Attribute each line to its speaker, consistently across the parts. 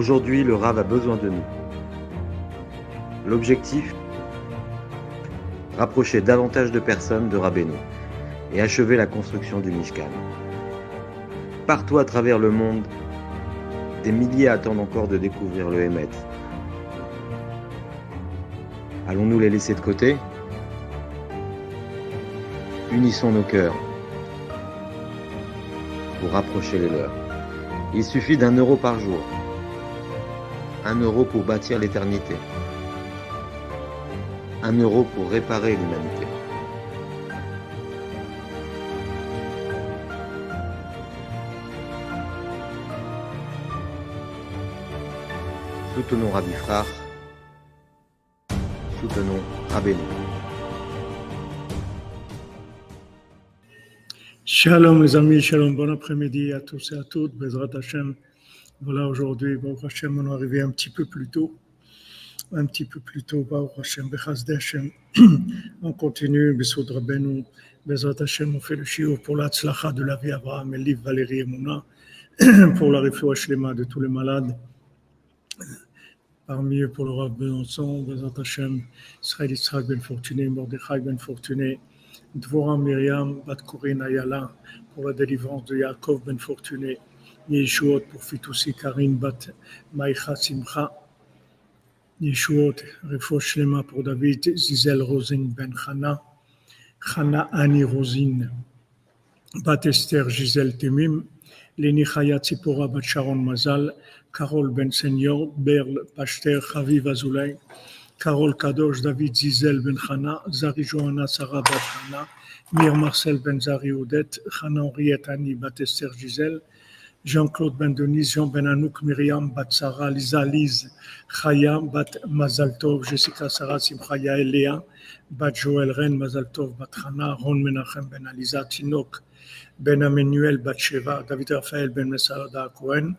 Speaker 1: Aujourd'hui, le Rav a besoin de nous. L'objectif, rapprocher davantage de personnes de Rabbeinu et achever la construction du Mishkan. Partout à travers le monde, des milliers attendent encore de découvrir le Hémet. Allons-nous les laisser de côté? Unissons nos cœurs pour rapprocher les leurs. Il suffit d'1 € par jour. 1 € pour bâtir l'éternité. 1 € pour réparer l'humanité. Soutenons Rabbi Frach. Soutenons Rabbeinu.
Speaker 2: Shalom mes amis, shalom, bon après-midi à tous et à toutes, Bezrat Hashem. Voilà, aujourd'hui, Baruch Hashem, on est arrivé un petit peu plus tôt, Baruch Hashem, Bechasdei Hashem. On continue, Besod Rabbeinu, Bezrat Hashem, on fait le shiur pour la tzlacha de la vie Abraham, Eliv, Valérie et Mouna, pour la refoua shlema de tous les malades. Parmi eux, pour le Rav Besançon, Bezrat Hashem, Israël Yitzhak Ben Fortuné, Mordechai Ben Fortuné, Dvorah Myriam, Bat Corinne Ayala, pour la délivrance de Yaakov Ben Fortuné, Yeshuot pour Fitoussi Karine Bat Maïcha Simcha, Yeshuot, Refoua Shlema pour David Zizel Rosin Ben Chana, Chana Ani Rosine, Bat Esther Gisèle Temim, Leni Chaya Tzipora Bat Sharon Mazal, Carole Ben Senior, Berl Pachter Chaviv Azoulay, Carole Kadosh, David Zizel Ben Chana, Zari Johanna Sarah Bat Chana, Mir Marcel Ben Zari Odette, Chana Henriette Annie Bat Esther Gisèle, Jean-Claude Ben Denise, Jean Ben Anouk, Myriam Bat Sarah, Lisa Lise, Chaya Bat Mazaltov, Jessica Sarah Simcha Yael Léa, Bat Joël Ren Mazaltov, Bat Chana, Ron Menachem Ben Aliza, Tinok Ben Amenuel Bat Sheva, David Raphaël Ben Mesada Cohen,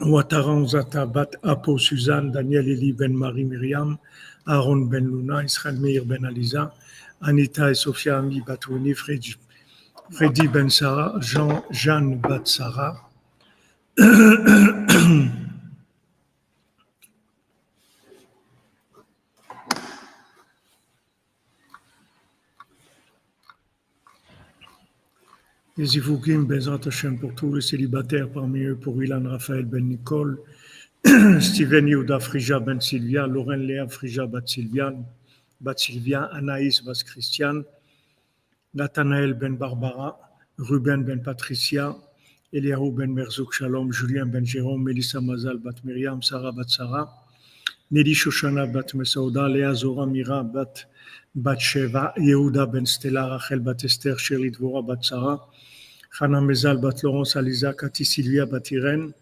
Speaker 2: Ouattara Zata Bat Apo Suzanne, Daniel Eli Ben Marie Myriam, Aaron Ben Luna, Israël Meir Ben Aliza, Anita et Sophia Ami Bat Winnie, Freddy Ben Sarah, Jeanne Bat Sarah. Les Ivougim, Bezrat Hashem pour tous les célibataires, parmi eux pour Ilan Raphaël Ben Nicole, Steven Yehuda Frija Ben Sylvia, Lorraine Léa Frija Bat Sylvia, Anaïs Bat Christiane, Nathanaël Ben Barbara, Ruben Ben Patricia, Eliaou Ben Merzouk Shalom, Julien Ben Jérôme, Melissa Mazal Bat Myriam, Sarah Bat Sarah, Nelly Shoshana Bat Mesauda, Léa Zora Mira Bat Sheva, Yehuda Ben Stella, Rachel Bat Esther, Chéri Dvora Bat Sarah, Chana Mezal Bat Laurence Aliza, Cathy Sylvia Bat Irène,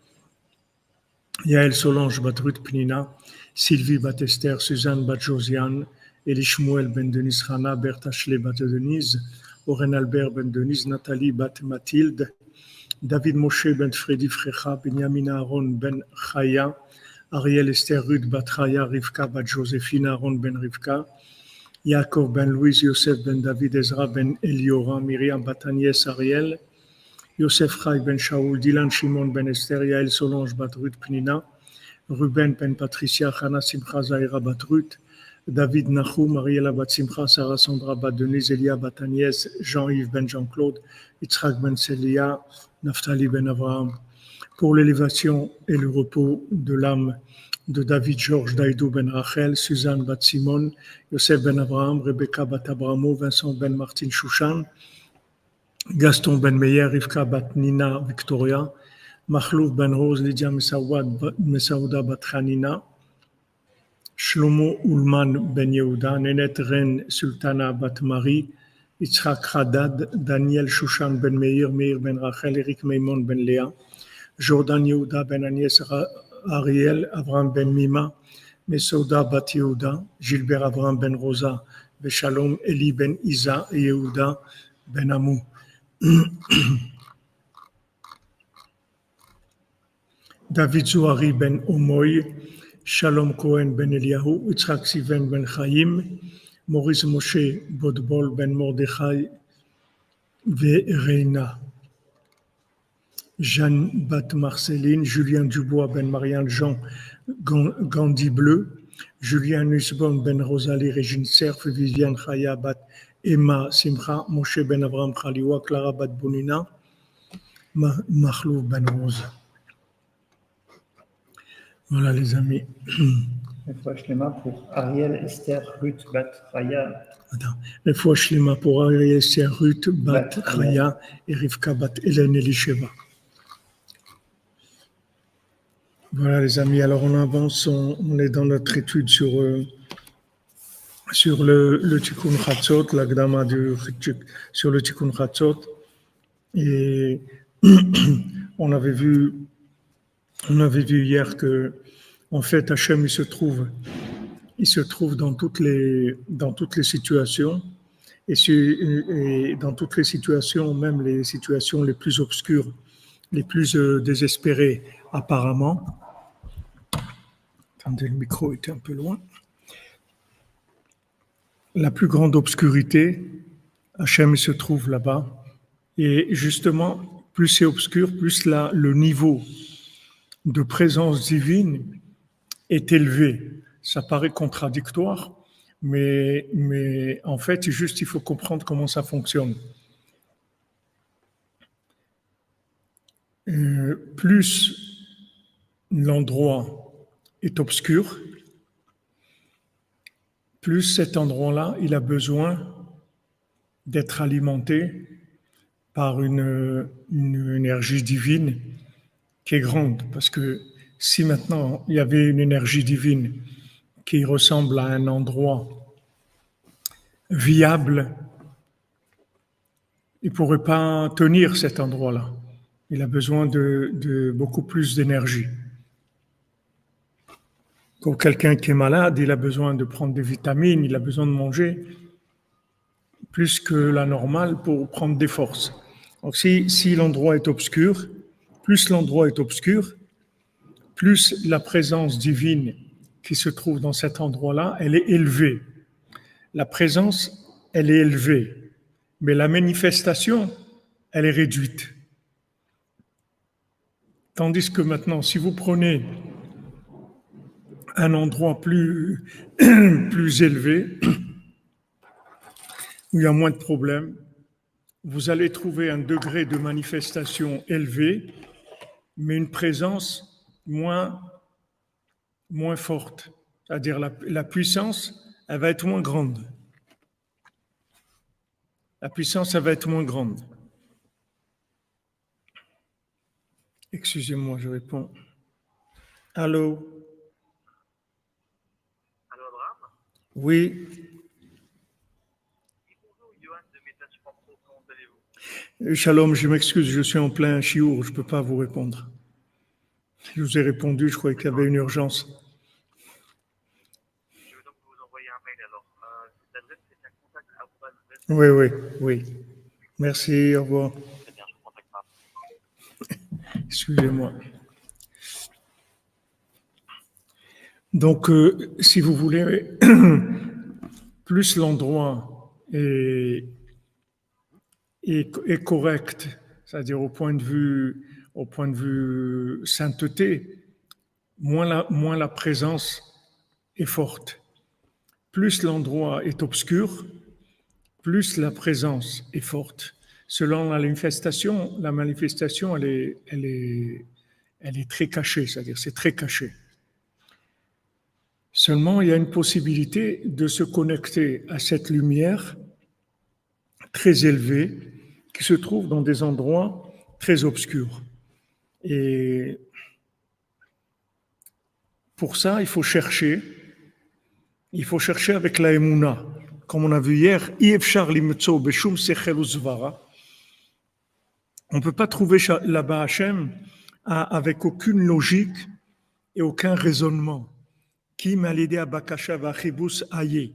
Speaker 2: Yael Solange Bat Ruth Pnina, Sylvie Bat Esther, Suzanne Bat Josiane, Eli Shmuel Ben Denise Chana, Bertha Shle Bat Denise, Oren Albert Ben Denise, Nathalie Bat Mathilde, David Moshe Ben Freddy Frecha, Benjamin Aaron Ben Chaya, Ariel Esther Ruth Bat Chaya, Rivka Bat Joséphine, Aaron Ben Rivka, Yaakov Ben Louise, Yosef Ben David, Ezra Ben Eliora, Myriam Bat Agnès Ariel, Yosef Chai Ben Shaoul, Dylan Shimon Ben Esther, Yael Solange Bat Ruth Pnina, Ruben Ben Patricia, Chana Simcha Zahira Bat Ruth, David Nahum, Mariela Bat Simcha, Sarah Sandra Bat Denise, Elia Bat Agnès, Jean-Yves Ben Jean-Claude, Yitzhak Ben Celia, Naftali Ben Abraham, pour l'élévation et le repos de l'âme de David Georges Daïdou Ben Rachel, Suzanne Bat Simon, Yosef Ben Abraham, Rebecca Bat Abramo, Vincent Ben Martin Chouchan, Gaston Ben Meyer, Rivka Bat Nina Victoria, Mahlouf Ben Rose, Lydia Mesauda Bat Hanina, Shlomo Ulman Ben Yehuda, Nenet Ren Sultana Bat Marie, Yitzhak Haddad, Daniel Shushan Ben Meir, Meir Ben Rachel, Eric Meimon Ben Léa, Jordan Yehuda Ben Agnès Ariel, Abraham Ben Mima, Mesauda Bat Yehuda, Gilbert Abraham Ben Rosa, Beshalom Eli Ben Isa et Yehuda Ben Amou. David Zouari Ben Omoy, Shalom Cohen Ben Eliahu, Yitzhak Siven Ben Chaim, Maurice Moshe Bodbol Ben Mordechai Vereina. Jeanne Bat Marceline, Julien Dubois Ben Marianne Jean Gandhi Bleu, Julien Nussbaum Ben Rosalie Régine Cerf, Viviane Chaya Bat Emma Simcha, Moshe Ben Abraham Khaliwa, Clara Bat Bonina, Mahlouf Ben Rose. Voilà les amis.
Speaker 3: Une fois Shlema pour Ariel Esther Ruth Bat Raya.
Speaker 2: Une fois Shlema pour Ariel Esther Ruth Bat Raya et Rivka Bat Hélène Elisheva. Voilà les amis, alors on avance, on est dans notre étude sur le Tikkun Chatzot, l'Agdama sur le Tikkun Chatzot. Et on avait vu hier que en fait Hachem il se trouve dans toutes les situations et dans toutes les situations, même les situations les plus obscures, les plus désespérées apparemment. Attendez, le micro était un peu loin. La plus grande obscurité, Hachem se trouve là-bas. Et justement, plus c'est obscur, plus le niveau de présence divine est élevé. Ça paraît contradictoire, mais en fait, juste il faut comprendre comment ça fonctionne. Plus l'endroit est obscur, plus cet endroit-là, il a besoin d'être alimenté par une énergie divine qui est grande. Parce que si maintenant il y avait une énergie divine qui ressemble à un endroit viable, il ne pourrait pas tenir cet endroit-là. Il a besoin de beaucoup plus d'énergie. Pour quelqu'un qui est malade, il a besoin de prendre des vitamines, il a besoin de manger plus que la normale pour prendre des forces. Donc si l'endroit est obscur, plus l'endroit est obscur, plus la présence divine qui se trouve dans cet endroit-là, elle est élevée. La présence, elle est élevée, mais la manifestation, elle est réduite. Tandis que maintenant, si vous prenez un endroit plus élevé, où il y a moins de problèmes, vous allez trouver un degré de manifestation élevé, mais une présence moins forte. C'est-à-dire la puissance, elle va être moins grande. La puissance, elle va être moins grande. Excusez-moi, je réponds. Allô?
Speaker 4: Allô, Abraham?
Speaker 2: Oui.
Speaker 4: Bonjour, Johan de Message Pro, comment allez-vous?
Speaker 2: Shalom, je m'excuse, je suis en plein chiour, je ne peux pas vous répondre. Je vous ai répondu, je croyais qu'il y avait une urgence.
Speaker 4: Je vais donc vous envoyer un mail alors. L'adresse, c'est un contact à
Speaker 2: Oui. Merci, au revoir.
Speaker 4: Très bien, je vous contacte pas.
Speaker 2: Excusez-moi. Donc, si vous voulez, plus l'endroit est correct, c'est-à-dire au point de vue sainteté, moins la présence est forte. Plus l'endroit est obscur, plus la présence est forte. Selon la manifestation, elle est très cachée, c'est-à-dire c'est très caché. Seulement, il y a une possibilité de se connecter à cette lumière très élevée qui se trouve dans des endroits très obscurs. Et pour ça, il faut chercher avec la Emouna. Comme on a vu hier, on ne peut pas trouver là-bas Hachem avec aucune logique et aucun raisonnement. Qui m'a aidé à Bakasha Vachibus Aye,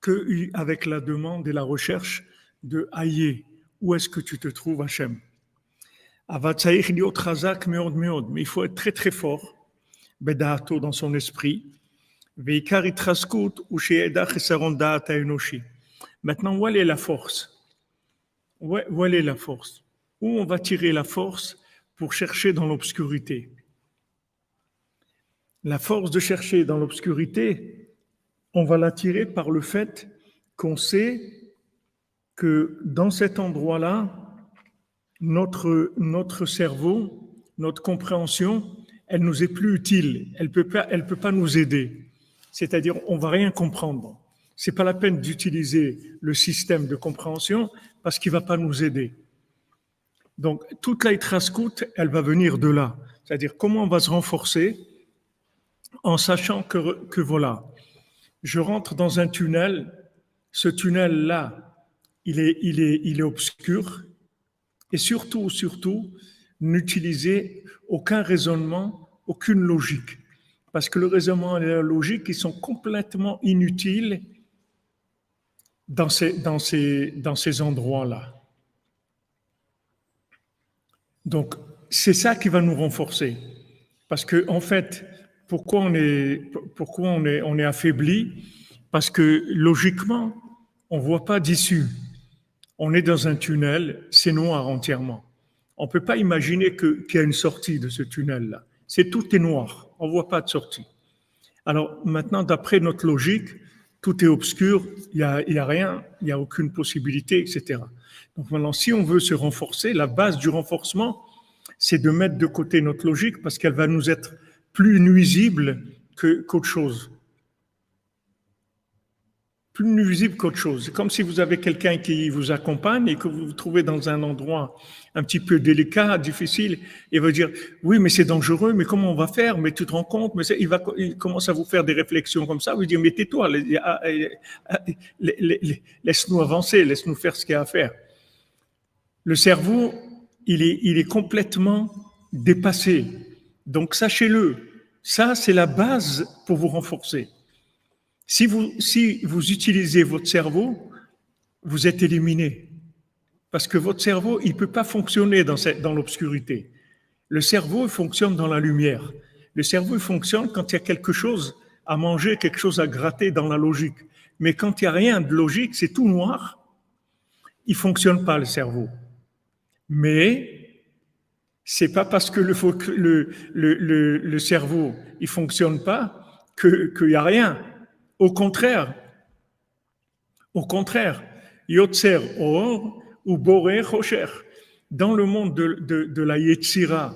Speaker 2: que avec la demande et la recherche de Aye, où est-ce que tu te trouves Hachem? Mais il faut être très très fort, Bedato dans son esprit. Maintenant, où est la force? Où est la force? Où on va tirer la force pour chercher dans l'obscurité. La force de chercher dans l'obscurité, on va l'attirer par le fait qu'on sait que dans cet endroit-là, notre cerveau, notre compréhension, elle nous est plus utile. Elle peut pas nous aider. C'est-à-dire, on va rien comprendre. C'est pas la peine d'utiliser le système de compréhension parce qu'il va pas nous aider. Donc, toute la Hitraskout, elle va venir de là. C'est-à-dire, comment on va se renforcer en sachant que voilà, je rentre dans un tunnel. Ce tunnel-là, il est obscur. Et surtout, n'utilisez aucun raisonnement, aucune logique. Parce que le raisonnement et la logique, ils sont complètement inutiles dans ces endroits-là. Donc, c'est ça qui va nous renforcer. Parce que, en fait, pourquoi on est affaibli? Parce que, logiquement, on ne voit pas d'issue. On est dans un tunnel, c'est noir entièrement. On ne peut pas imaginer qu'il y a une sortie de ce tunnel-là. Tout est noir, on ne voit pas de sortie. Alors maintenant, d'après notre logique, tout est obscur, il y a rien, il n'y a aucune possibilité, etc. Donc maintenant, si on veut se renforcer, la base du renforcement, c'est de mettre de côté notre logique parce qu'elle va nous être plus nuisible qu'autre chose. Plus nuisible qu'autre chose. C'est comme si vous avez quelqu'un qui vous accompagne et que vous vous trouvez dans un endroit un petit peu délicat, difficile, et va dire « Oui, mais c'est dangereux, mais comment on va faire? Mais tu te rends compte ?» Mais il commence à vous faire des réflexions comme ça, vous dire « Mais tais-toi, laisse-nous avancer, laisse-nous faire ce qu'il y a à faire. » Le cerveau, il est complètement dépassé. Donc sachez-le, ça c'est la base pour vous renforcer. Si vous utilisez votre cerveau, vous êtes éliminé. Parce que votre cerveau, il ne peut pas fonctionner dans l'obscurité. Le cerveau fonctionne dans la lumière. Le cerveau fonctionne quand il y a quelque chose à manger, quelque chose à gratter dans la logique. Mais quand il n'y a rien de logique, c'est tout noir, il ne fonctionne pas le cerveau. Mais c'est pas parce que le cerveau il fonctionne pas qu'il n'y a rien. Au contraire, Yotzer Or ou Boré Rocher. Dans le monde de la Yetzira,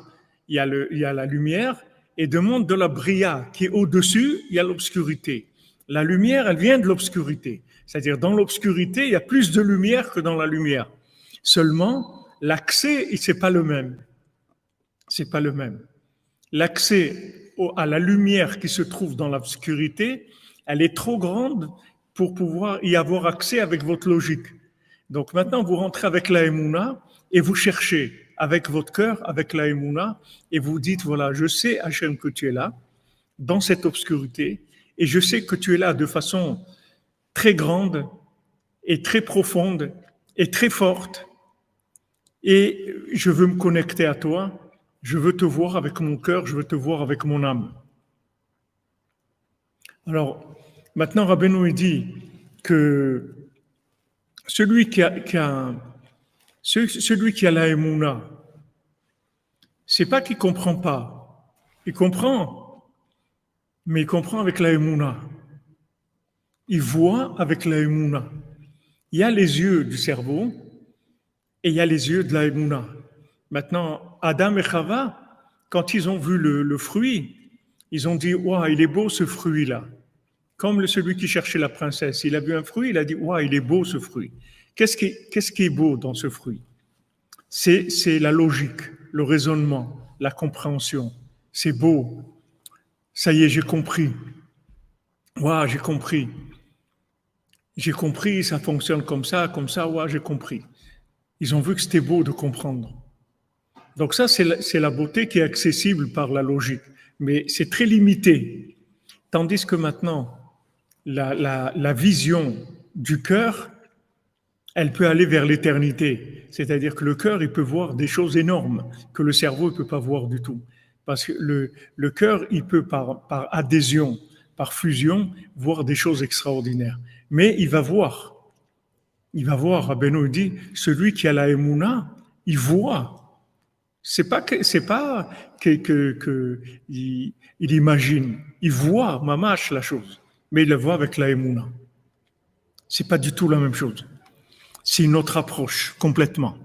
Speaker 2: il y a la lumière, et dans le monde de la Bria, qui est au-dessus, il y a l'obscurité. La lumière, elle vient de l'obscurité. C'est-à-dire, dans l'obscurité, il y a plus de lumière que dans la lumière. Seulement, l'accès, c'est pas le même. C'est pas le même. L'accès à la lumière qui se trouve dans l'obscurité, elle est trop grande pour pouvoir y avoir accès avec votre logique. Donc maintenant, vous rentrez avec la Emouna et vous cherchez avec votre cœur, avec la Emouna, et vous dites, voilà, je sais, Hachem, que tu es là, dans cette obscurité, et je sais que tu es là de façon très grande et très profonde et très forte, et je veux me connecter à toi, je veux te voir avec mon cœur, je veux te voir avec mon âme. Alors, maintenant, Rabbeinu dit que celui qui a la Emouna, c'est pas qu'il comprend pas. Il comprend, mais il comprend avec la Emouna. Il voit avec la Emouna. Il y a les yeux du cerveau et il y a les yeux de la Emouna. Maintenant, Adam et Chava, quand ils ont vu le fruit, ils ont dit « Waouh, il est beau ce fruit-là ». Comme celui qui cherchait la princesse, il a vu un fruit, il a dit « Waouh, il est beau ce fruit ». Qu'est-ce qui est beau dans ce fruit? C'est la logique, le raisonnement, la compréhension. C'est beau. Ça y est, j'ai compris. Waouh, j'ai compris. J'ai compris, ça fonctionne comme ça, waouh, j'ai compris. Ils ont vu que c'était beau de comprendre. Donc ça, c'est la beauté qui est accessible par la logique. Mais c'est très limité. Tandis que maintenant, la vision du cœur, elle peut aller vers l'éternité. C'est-à-dire que le cœur, il peut voir des choses énormes que le cerveau ne peut pas voir du tout. Parce que le cœur, il peut par adhésion, par fusion, voir des choses extraordinaires. Mais il va voir. Rabbeinu dit, celui qui a la Emouna, il voit. il imagine, il voit mamash la chose, mais il le voit avec la émouna. C'est pas du tout la même chose. C'est une autre approche complètement.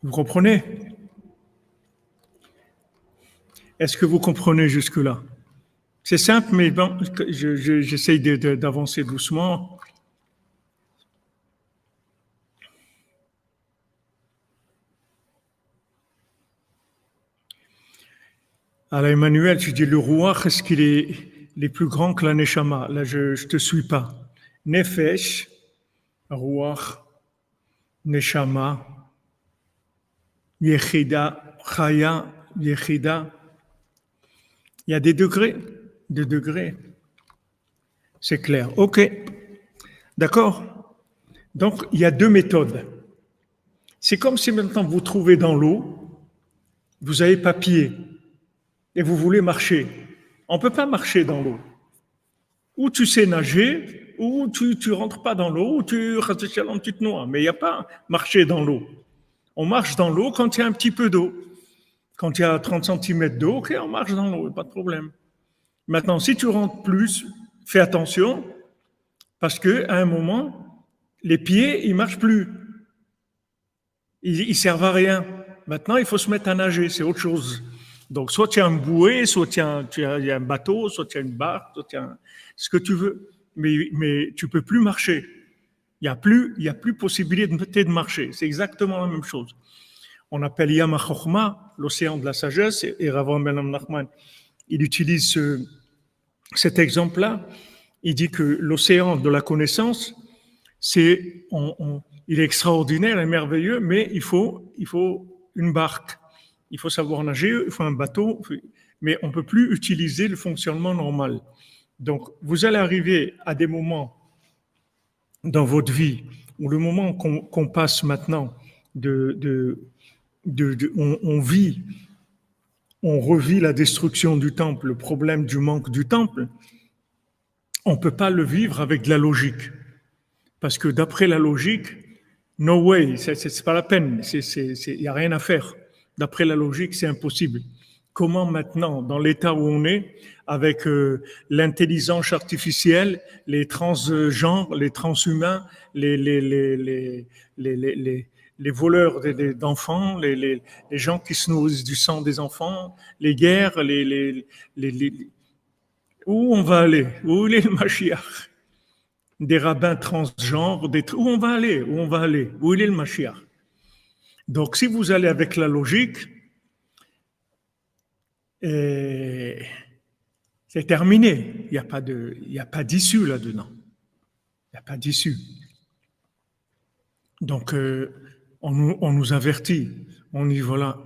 Speaker 2: Vous comprenez? Est-ce que vous comprenez jusque-là? C'est simple, mais bon, j'essaye d'avancer doucement. Alors Emmanuel, tu dis le Ruach, est-ce qu'il est plus grand que la Neshama? Là, je te suis pas. Nefesh, Ruach, Neshama, Yechida, Chaya, Yechida. Il y a des degrés, C'est clair. Ok, d'accord. Donc, il y a deux méthodes. C'est comme si maintenant vous trouvez dans l'eau, vous avez pas pied et vous voulez marcher. On ne peut pas marcher dans l'eau. Ou tu sais nager, ou tu rentres pas dans l'eau, ou tu te noies. Mais il n'y a pas marcher dans l'eau. On marche dans l'eau quand il y a un petit peu d'eau. Quand il y a 30 cm d'eau, ok, on marche dans l'eau, pas de problème. Maintenant, si tu rentres plus, fais attention, parce qu'à un moment, les pieds, ils ne marchent plus. Ils ne servent à rien. Maintenant, il faut se mettre à nager, c'est autre chose. Donc, soit tu as un bouée, soit il y a un bateau, soit tu as une barque, soit tu as ce que tu veux. Mais tu ne peux plus marcher. Il n'y a plus possibilité de marcher. C'est exactement la même chose. On appelle Yam HaChochma, l'océan de la sagesse, et Rav Ben Nachman, il utilise cet exemple-là. Il dit que l'océan de la connaissance, il est extraordinaire et merveilleux, mais il faut une barque. Il faut savoir nager, il faut un bateau, mais on ne peut plus utiliser le fonctionnement normal. Donc, vous allez arriver à des moments dans votre vie où le moment qu'on passe maintenant on revit la destruction du temple, le problème du manque du temple, on ne peut pas le vivre avec de la logique. Parce que d'après la logique, no way, c'est pas la peine, il n'y a rien à faire. D'après la logique, c'est impossible. Comment maintenant, dans l'état où on est, avec l'intelligence artificielle, les transgenres, les transhumains, les voleurs d'enfants, les gens qui se nourrissent du sang des enfants, les guerres, où on va aller? Où est le Mashiach? Des rabbins transgenres, où on va aller? Où est le Mashiach? Donc, si vous allez avec la logique, c'est terminé. Il n'y a pas d'issue là-dedans. Il n'y a pas d'issue. Donc, on nous avertit. On dit, voilà,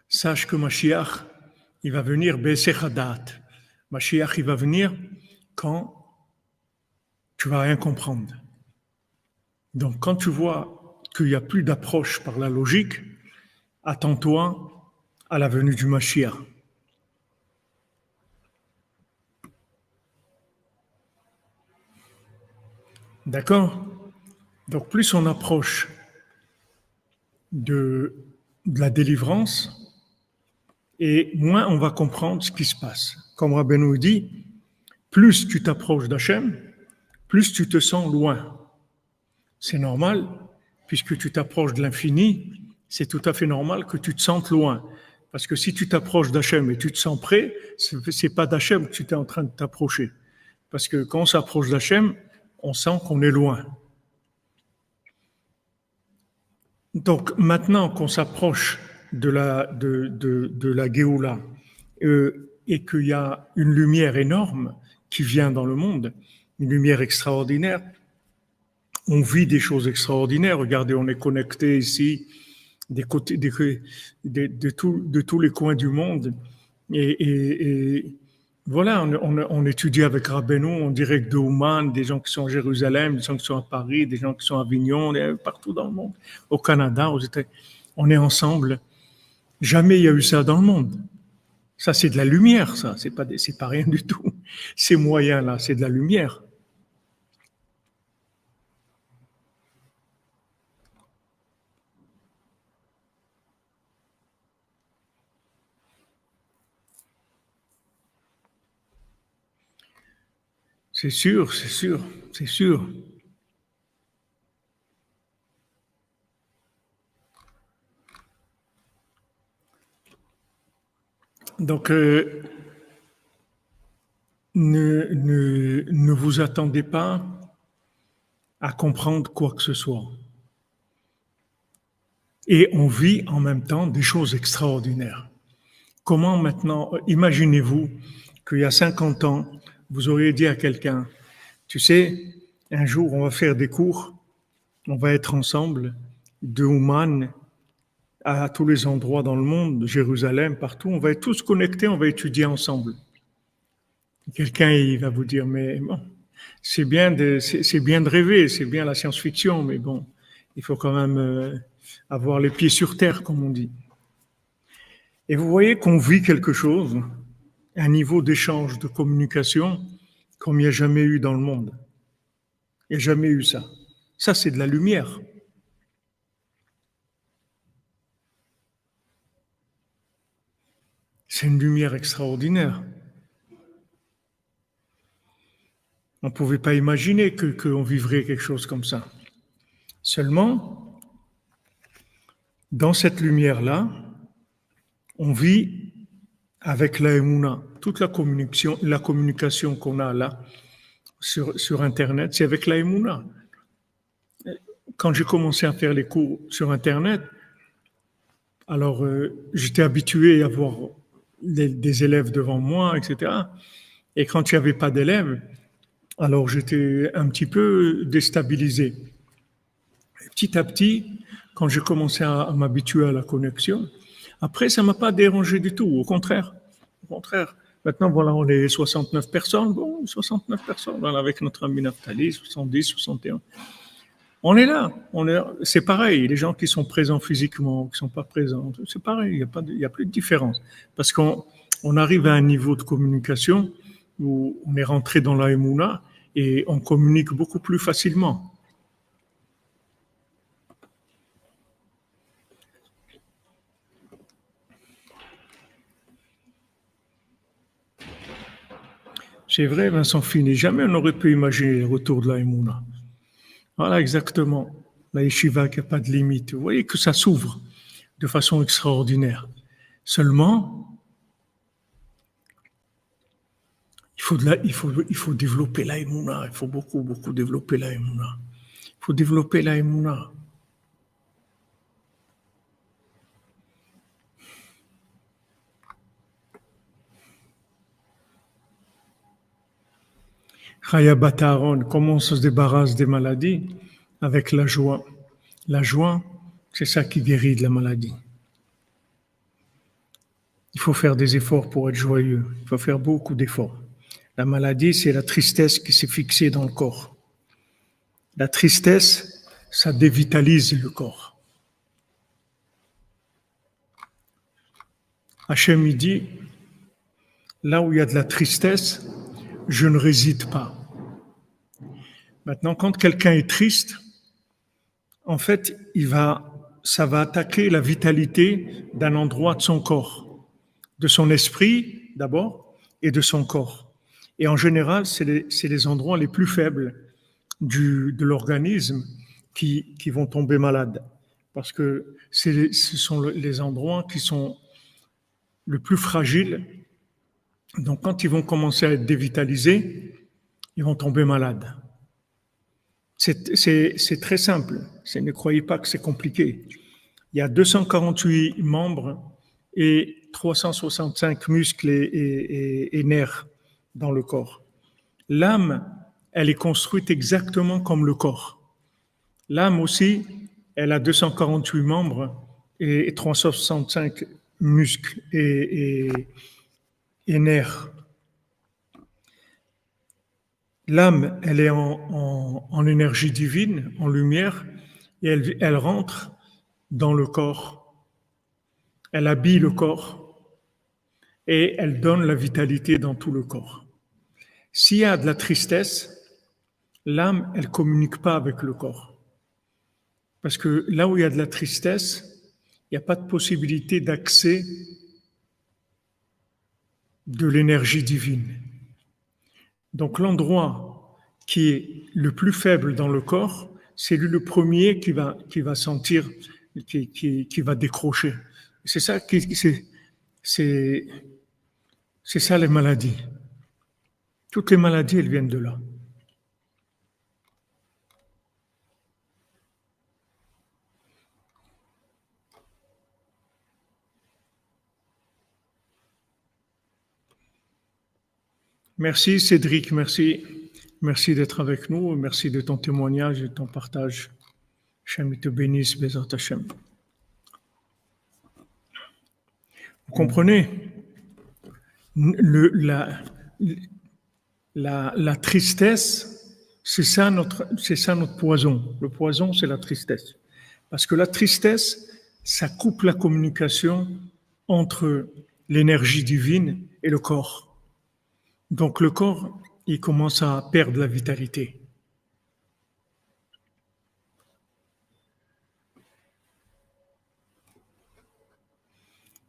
Speaker 2: sache que Mashiach, il va venir Be'esechadat. Mashiach, il va venir quand tu vas rien comprendre. Donc, quand tu vois qu'il n'y a plus d'approche par la logique, attends-toi à la venue du Mashiach. D'accord? Donc, plus on approche de la délivrance, et moins on va comprendre ce qui se passe. Comme Rabbeinu dit, plus tu t'approches d'Hachem, plus tu te sens loin. C'est normal, puisque tu t'approches de l'infini, c'est tout à fait normal que tu te sentes loin. Parce que si tu t'approches d'Hachem et tu te sens près, c'est pas d'Hachem que tu es en train de t'approcher. Parce que quand on s'approche d'Hachem, on sent qu'on est loin. Donc maintenant qu'on s'approche de la Géoula et qu'il y a une lumière énorme qui vient dans le monde, une lumière extraordinaire, on vit des choses extraordinaires. Regardez, on est connecté ici de tous les coins du monde. Et voilà, on étudie avec Rabbeinu, on direct de Ouman, des gens qui sont à Jérusalem, des gens qui sont à Paris, des gens qui sont à Avignon, partout dans le monde, au Canada, aux États-Unis. On est ensemble. Jamais il y a eu ça dans le monde. Ça, c'est de la lumière, ça. C'est pas rien du tout. Ces moyens-là, c'est de la lumière. C'est sûr, c'est sûr, c'est sûr. Donc, ne vous attendez pas à comprendre quoi que ce soit. Et on vit en même temps des choses extraordinaires. Comment maintenant, imaginez-vous qu'il y a 50 ans, vous auriez dit à quelqu'un, tu sais, un jour on va faire des cours, on va être ensemble, de Ouman à tous les endroits dans le monde, Jérusalem, partout, on va être tous connectés, on va étudier ensemble. Quelqu'un il va vous dire, mais bon, c'est bien de rêver, c'est bien la science-fiction, mais bon, il faut quand même avoir les pieds sur terre, comme on dit. Et vous voyez qu'on vit quelque chose, un niveau d'échange, de communication, comme il n'y a jamais eu dans le monde. Il n'y a jamais eu ça. Ça, c'est de la lumière. C'est une lumière extraordinaire. On ne pouvait pas imaginer qu'on vivrait quelque chose comme ça. Seulement, dans cette lumière-là, on vit avec la Emouna. Toute la communication qu'on a là sur Internet, c'est avec la Emouna. Quand j'ai commencé à faire les cours sur Internet, alors j'étais habitué à voir des élèves devant moi, etc. Et quand il n'y avait pas d'élèves, alors j'étais un petit peu déstabilisé. Et petit à petit, quand j'ai commencé à m'habituer à la connexion, après, ça ne m'a pas dérangé du tout, au contraire. Au contraire. Maintenant, voilà, on est 69 personnes. Bon, 69 personnes, voilà, avec notre ami Naftali, 70, 61. On est là. C'est pareil. Les gens qui sont présents physiquement, qui ne sont pas présents, c'est pareil. Il n'y a plus de différence. Parce qu'on arrive à un niveau de communication où on est rentré dans la Emouna et on communique beaucoup plus facilement. C'est vrai, Vincent Fini, jamais on n'aurait pu imaginer le retour de la Emouna. Voilà, exactement. La yeshiva qui n'a pas de limite. Vous voyez que ça s'ouvre de façon extraordinaire. Seulement, il faut développer la Emouna. Il faut beaucoup développer la Emouna. Il faut développer la Emouna. Chaya Bataron, comment on se débarrasse des maladies? Avec la joie. La joie, c'est ça qui guérit de la maladie. Il faut faire des efforts pour être joyeux. Il faut faire beaucoup d'efforts. La maladie, c'est la tristesse qui s'est fixée dans le corps. La tristesse, ça dévitalise le corps. Hachem, il dit, là où il y a de la tristesse, je ne réside pas. Maintenant, quand quelqu'un est triste, en fait, ça va attaquer la vitalité d'un endroit de son corps, de son esprit d'abord et de son corps. Et en général, c'est les endroits les plus faibles de l'organisme qui vont tomber malades. Parce que ce sont les endroits qui sont le plus fragiles. Donc, quand ils vont commencer à être dévitalisés, ils vont tomber malades. C'est très simple. Ne croyez pas que c'est compliqué. Il y a 248 membres et 365 muscles et nerfs dans le corps. L'âme, elle est construite exactement comme le corps. L'âme aussi, elle a 248 membres et 365 muscles et nerfs. L'âme, elle est en énergie divine, en lumière, et elle rentre dans le corps. Elle habille le corps et elle donne la vitalité dans tout le corps. S'il y a de la tristesse, l'âme, elle ne communique pas avec le corps. Parce que là où il y a de la tristesse, il n'y a pas de possibilité d'accès de l'énergie divine. Donc l'endroit qui est le plus faible dans le corps, c'est lui le premier qui va sentir, qui va décrocher. C'est ça c'est ça les maladies. Toutes les maladies, elles viennent de là. Merci Cédric, merci. Merci d'être avec nous, merci de ton témoignage et de ton partage. Hachem te bénisse, Bezat Hachem. Vous comprenez? La tristesse, c'est ça notre poison. Le poison, c'est la tristesse. Parce que la tristesse, ça coupe la communication entre l'énergie divine et le corps. Donc le corps, il commence à perdre la vitalité.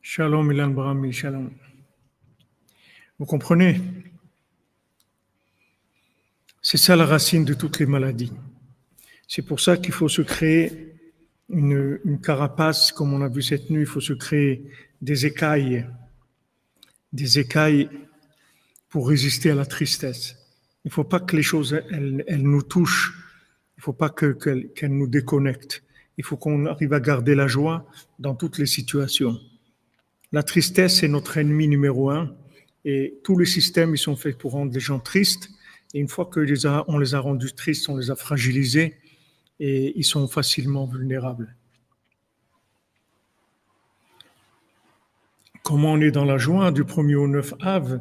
Speaker 2: Shalom Ilan Brahmi, shalom. Vous comprenez? C'est ça la racine de toutes les maladies. C'est pour ça qu'il faut se créer une carapace, comme on a vu cette nuit, il faut se créer des écailles pour résister à la tristesse. Il ne faut pas que les choses, elles nous touchent. Il ne faut pas qu'elles nous déconnectent. Il faut qu'on arrive à garder la joie dans toutes les situations. La tristesse est notre ennemi numéro 1 et tous les systèmes, ils sont faits pour rendre les gens tristes. Et une fois qu'on les a rendus tristes, on les a fragilisés et ils sont facilement vulnérables. Comment on est dans la joie du 1er au 9 Av?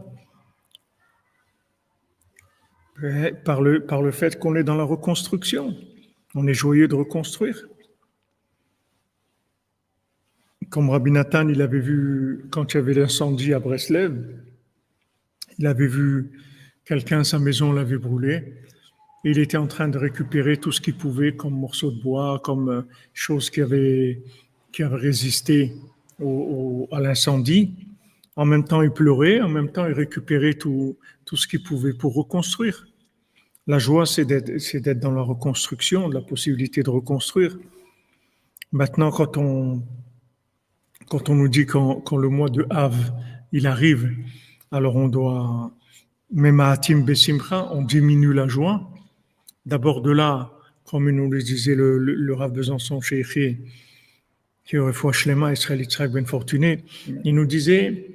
Speaker 2: Par le fait qu'on est dans la reconstruction. On est joyeux de reconstruire. Comme Rabbi Nathan, il avait vu, quand il y avait l'incendie à Breslev, il avait vu quelqu'un, sa maison l'avait brûlé. Et il était en train de récupérer tout ce qu'il pouvait comme morceaux de bois, comme choses qui avaient résisté à l'incendie. En même temps, il pleurait, en même temps, il récupérait tout ce qu'il pouvait pour reconstruire. La joie, c'est d'être dans la reconstruction, la possibilité de reconstruire. Maintenant, quand on nous dit quand le mois de Av, il arrive, alors on doit, même à Atim Besimcha, on diminue la joie. D'abord de là, comme nous le disait le Rav Besançon Sheikhi, qui aurait foi Shlema, Israël Yitzhak Ben Fortuné, il nous disait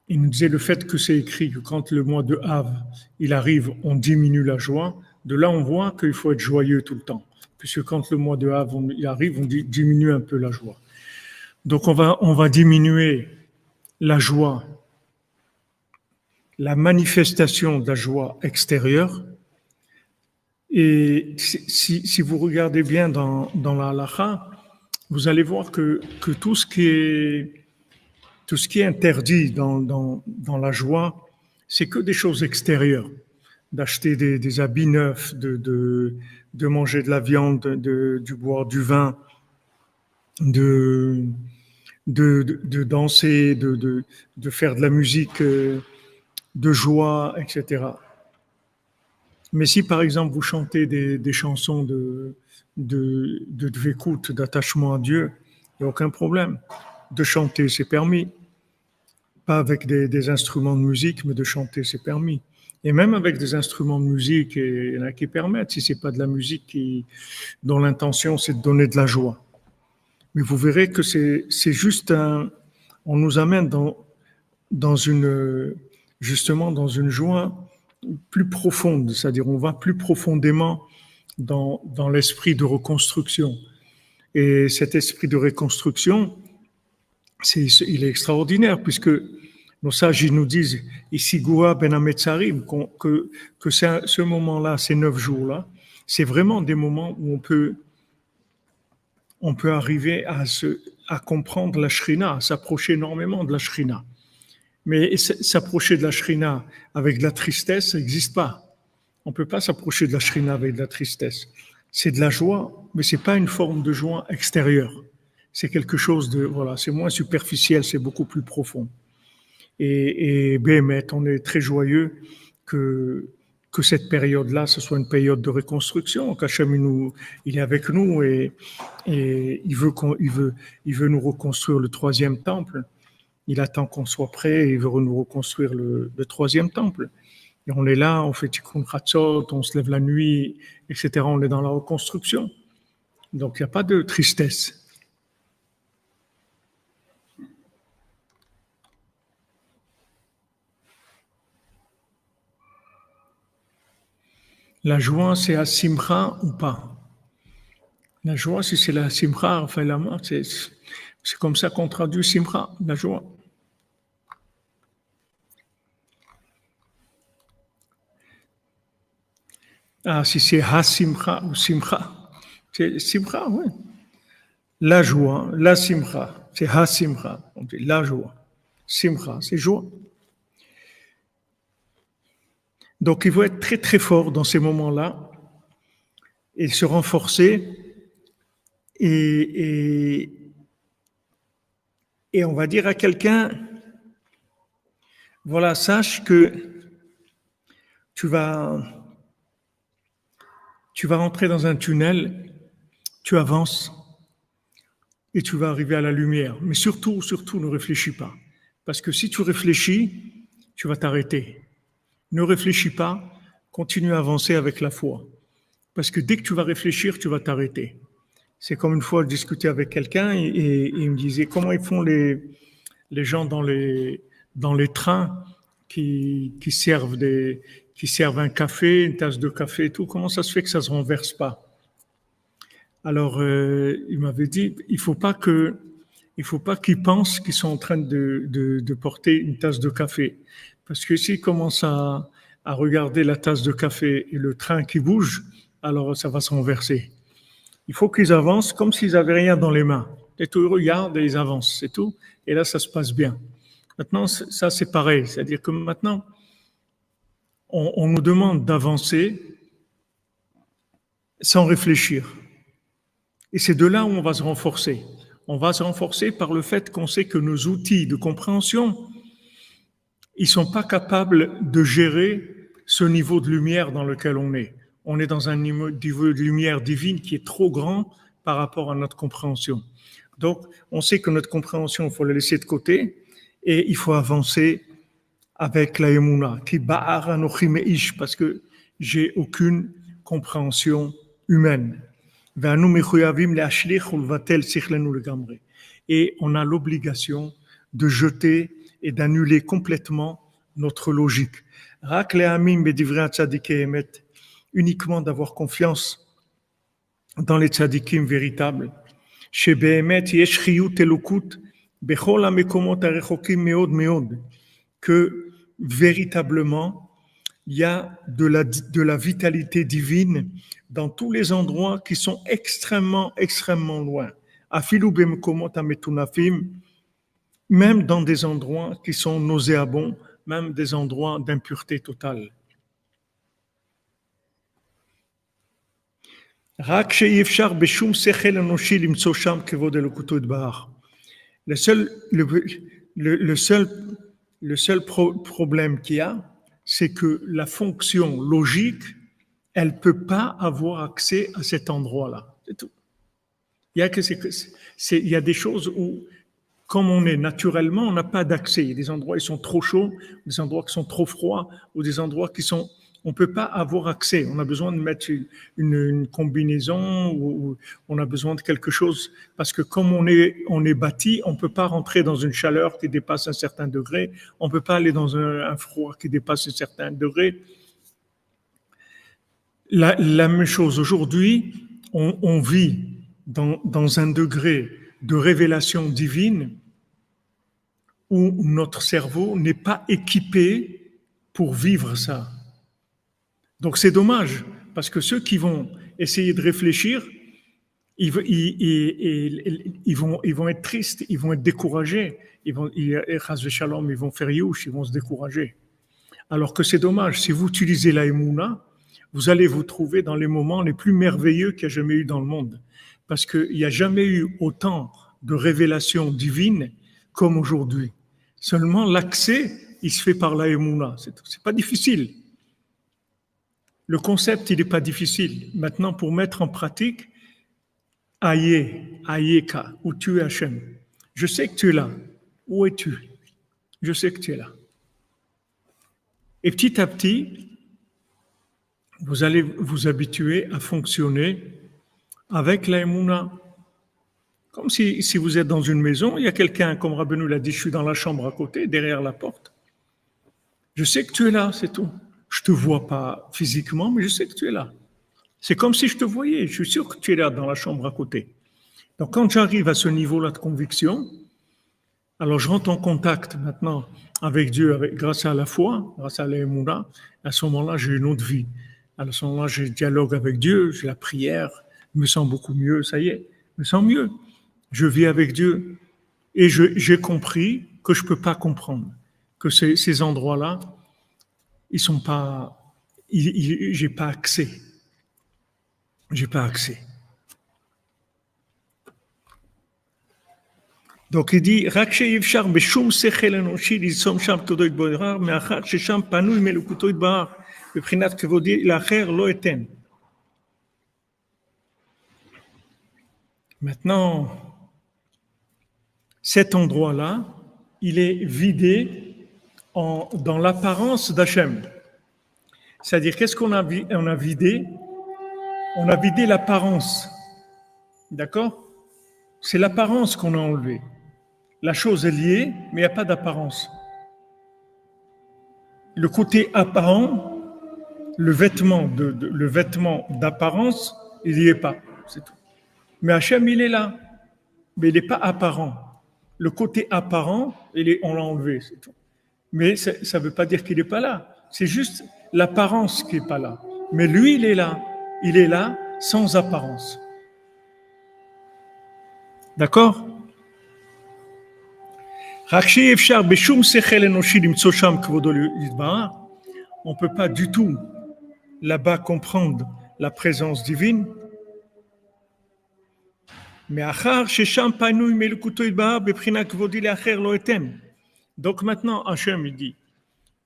Speaker 2: le fait que c'est écrit que quand le mois de Av, il arrive, on diminue la joie. De là, on voit qu'il faut être joyeux tout le temps. Puisque quand le mois de Av, il arrive, on diminue un peu la joie. Donc, on va diminuer la joie, la manifestation de la joie extérieure. Et si vous regardez bien dans la halakha, vous allez voir que tout ce qui est interdit dans la joie, c'est que des choses extérieures. D'acheter des habits neufs, de manger de la viande, de boire du vin, de danser, de faire de la musique de joie, etc. Mais si, par exemple, vous chantez des chansons de dvekout, d'attachement à Dieu, il n'y a aucun problème. De chanter, c'est permis. Pas avec des instruments de musique, mais de chanter, c'est permis. Et même avec des instruments de musique, il y en a qui permettent, si ce n'est pas de la musique dont l'intention, c'est de donner de la joie. Mais vous verrez que c'est juste on nous amène dans une joie plus profonde, c'est-à-dire on va plus profondément dans l'esprit de reconstruction. Et cet esprit de reconstruction, il est extraordinaire, puisque nos sages ils nous disent ici Goua Ben Ametzarim que ce moment-là, ces 9 jours-là, c'est vraiment des moments où on peut arriver à comprendre la Shrina, à s'approcher énormément de la Shrina. Mais s'approcher de la Shrina avec de la tristesse, ça n'existe pas. On ne peut pas s'approcher de la Shrina avec de la tristesse. C'est de la joie, mais ce n'est pas une forme de joie extérieure. C'est quelque chose c'est moins superficiel, c'est beaucoup plus profond. Et Béhémet, on est très joyeux que cette période-là, ce soit une période de reconstruction, qu'Hachem il est avec nous et il veut nous reconstruire le troisième temple. Il attend qu'on soit prêt et il veut nous reconstruire le troisième temple. Et on est là, on fait Tikkun Chatzot, on se lève la nuit, etc. On est dans la reconstruction. Donc il n'y a pas de tristesse. La joie, c'est à Simcha ou pas? La joie, si c'est la Simcha, enfin la mort, c'est comme ça qu'on traduit Simcha, la joie. Ah, si c'est Ha-Simcha ou Simcha, c'est Simcha, oui. La joie, la Simcha, c'est Ha-Simcha, on dit la joie. Simcha, c'est joie. Donc, il faut être très très fort dans ces moments-là et se renforcer et on va dire à quelqu'un, voilà, sache que tu vas rentrer dans un tunnel, tu avances et tu vas arriver à la lumière. Mais surtout, ne réfléchis pas. Parce que si tu réfléchis, tu vas t'arrêter. Ne réfléchis pas, continue à avancer avec la foi. Parce que dès que tu vas réfléchir, tu vas t'arrêter. C'est comme une fois, je discutais avec quelqu'un et il me disait comment ils font les gens dans les trains qui servent un café, une tasse de café et tout. Comment ça se fait que ça ne se renverse pas? Alors, il m'avait dit, il faut pas qu'ils pensent qu'ils sont en train de porter une tasse de café. Parce que s'ils commencent à regarder la tasse de café et le train qui bouge, alors ça va se renverser. Il faut qu'ils avancent comme s'ils n'avaient rien dans les mains. Et tout, ils regardent et ils avancent, c'est tout. Et là, ça se passe bien. Maintenant, ça, c'est pareil. C'est-à-dire que maintenant, on nous demande d'avancer sans réfléchir. Et c'est de là où on va se renforcer. On va se renforcer par le fait qu'on sait que nos outils de compréhension, ils sont pas capables de gérer ce niveau de lumière dans lequel on est. On est dans un niveau de lumière divine qui est trop grand par rapport à notre compréhension. Donc, on sait que notre compréhension, il faut la laisser de côté et il faut avancer avec la Emouna, qui ba'ar anochi meish, parce que j'ai aucune compréhension humaine. Et on a l'obligation de jeter et d'annuler complètement notre logique. Uniquement d'avoir confiance dans les tzadikim véritables. Que véritablement, il y a de la vitalité divine dans tous les endroits qui sont extrêmement, extrêmement loin. Même dans des endroits qui sont nauséabonds, même des endroits d'impureté totale. Le seul problème qu'il y a, c'est que la fonction logique, elle ne peut pas avoir accès à cet endroit-là. C'est tout. Il y a des choses où, comme on est naturellement, on n'a pas d'accès. Il y a des endroits qui sont trop chauds, des endroits qui sont trop froids, ou des endroits qui sont... On ne peut pas avoir accès. On a besoin de mettre une combinaison ou on a besoin de quelque chose. Parce que comme on est bâti, on ne peut pas rentrer dans une chaleur qui dépasse un certain degré. On ne peut pas aller dans un froid qui dépasse un certain degré. La même chose aujourd'hui, on vit dans un degré de révélation divine où notre cerveau n'est pas équipé pour vivre ça. Donc c'est dommage, parce que ceux qui vont essayer de réfléchir, ils vont être tristes, ils vont être découragés, ils vont faire youch, ils vont se décourager. Alors que c'est dommage, si vous utilisez la Emouna, vous allez vous trouver dans les moments les plus merveilleux qu'il y a jamais eu dans le monde. Parce qu'il n'y a jamais eu autant de révélations divines comme aujourd'hui. Seulement l'accès, il se fait par la Emouna. C'est pas difficile. Le concept, il n'est pas difficile. Maintenant, pour mettre en pratique, Ayeka, où tu es Hachem. Je sais que tu es là. Où es-tu? Je sais que tu es là. Et petit à petit, vous allez vous habituer à fonctionner avec la Emouna. Comme si vous êtes dans une maison, il y a quelqu'un, comme Rabbeinu l'a dit, je suis dans la chambre à côté, derrière la porte. Je sais que tu es là, c'est tout. Je ne te vois pas physiquement, mais je sais que tu es là. C'est comme si je te voyais. Je suis sûr que tu es là dans la chambre à côté. Donc quand j'arrive à ce niveau-là de conviction, alors je rentre en contact maintenant avec Dieu grâce à la foi, grâce à l'Emouna. À ce moment-là, j'ai une autre vie. À ce moment-là, j'ai le dialogue avec Dieu, j'ai la prière, je me sens beaucoup mieux, ça y est, je me sens mieux. Je vis avec Dieu et j'ai compris que je ne peux pas comprendre, que ces endroits-là, ils sont pas, j'ai pas accès. J'ai pas accès. Donc il dit, רק שאי-אפשר בשום שכל אנושי ליצום שם כבודו יתברך, מאחר ששם פנוי מלכותו יתברך, מבחינת כבודי לאחר לא אתן. Maintenant, cet endroit-là, il est vidé dans l'apparence d'Hachem. C'est-à-dire, qu'est-ce qu'on a vidé? On a vidé l'apparence. D'accord? C'est l'apparence qu'on a enlevée. La chose est liée, mais il n'y a pas d'apparence. Le côté apparent, le vêtement d'apparence, il n'y est pas. C'est tout. Mais Hachem, il est là. Mais il n'est pas apparent. Le côté apparent, on l'a enlevé, c'est tout. Mais ça ne veut pas dire qu'il n'est pas là. C'est juste l'apparence qui n'est pas là. Mais lui, il est là. Il est là sans apparence. D'accord? On ne peut pas du tout là-bas comprendre la présence divine. Donc maintenant, Hachem, il dit,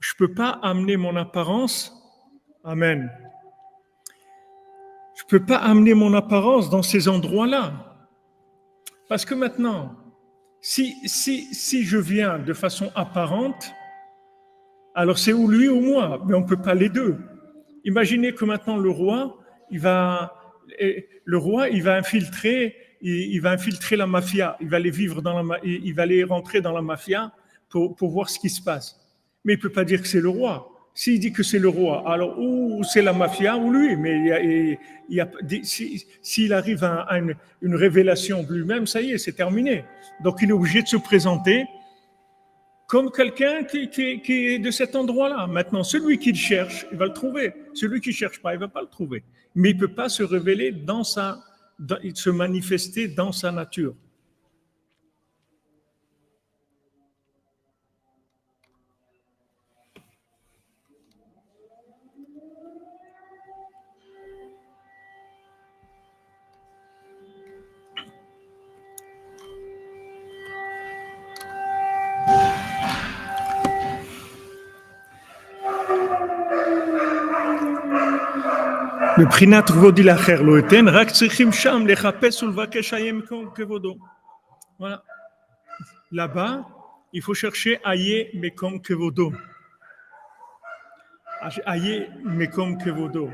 Speaker 2: je ne peux pas amener mon apparence, Amen. Je ne peux pas amener mon apparence dans ces endroits-là. Parce que maintenant, si je viens de façon apparente, alors c'est ou lui ou moi, mais on ne peut pas les deux. Imaginez que maintenant le roi, il va infiltrer la mafia, il va aller rentrer dans la mafia pour voir ce qui se passe. Mais il ne peut pas dire que c'est le roi. S'il dit que c'est le roi, alors ou c'est la mafia ou lui. Mais s'il arrive à une révélation de lui-même, ça y est, c'est terminé. Donc il est obligé de se présenter comme quelqu'un qui est de cet endroit-là. Maintenant, celui qui le cherche, il va le trouver. Celui qui ne cherche pas, il ne va pas le trouver. Mais il ne peut pas se révéler se manifester dans sa nature. Le prinat kevodi lacher lo eten, rak tzrichim sham lechapes ulvakesh hayem kevodo. Voilà. Là-bas, il faut chercher Aye Mekom Kevodo. Aye Mekom Kevodo.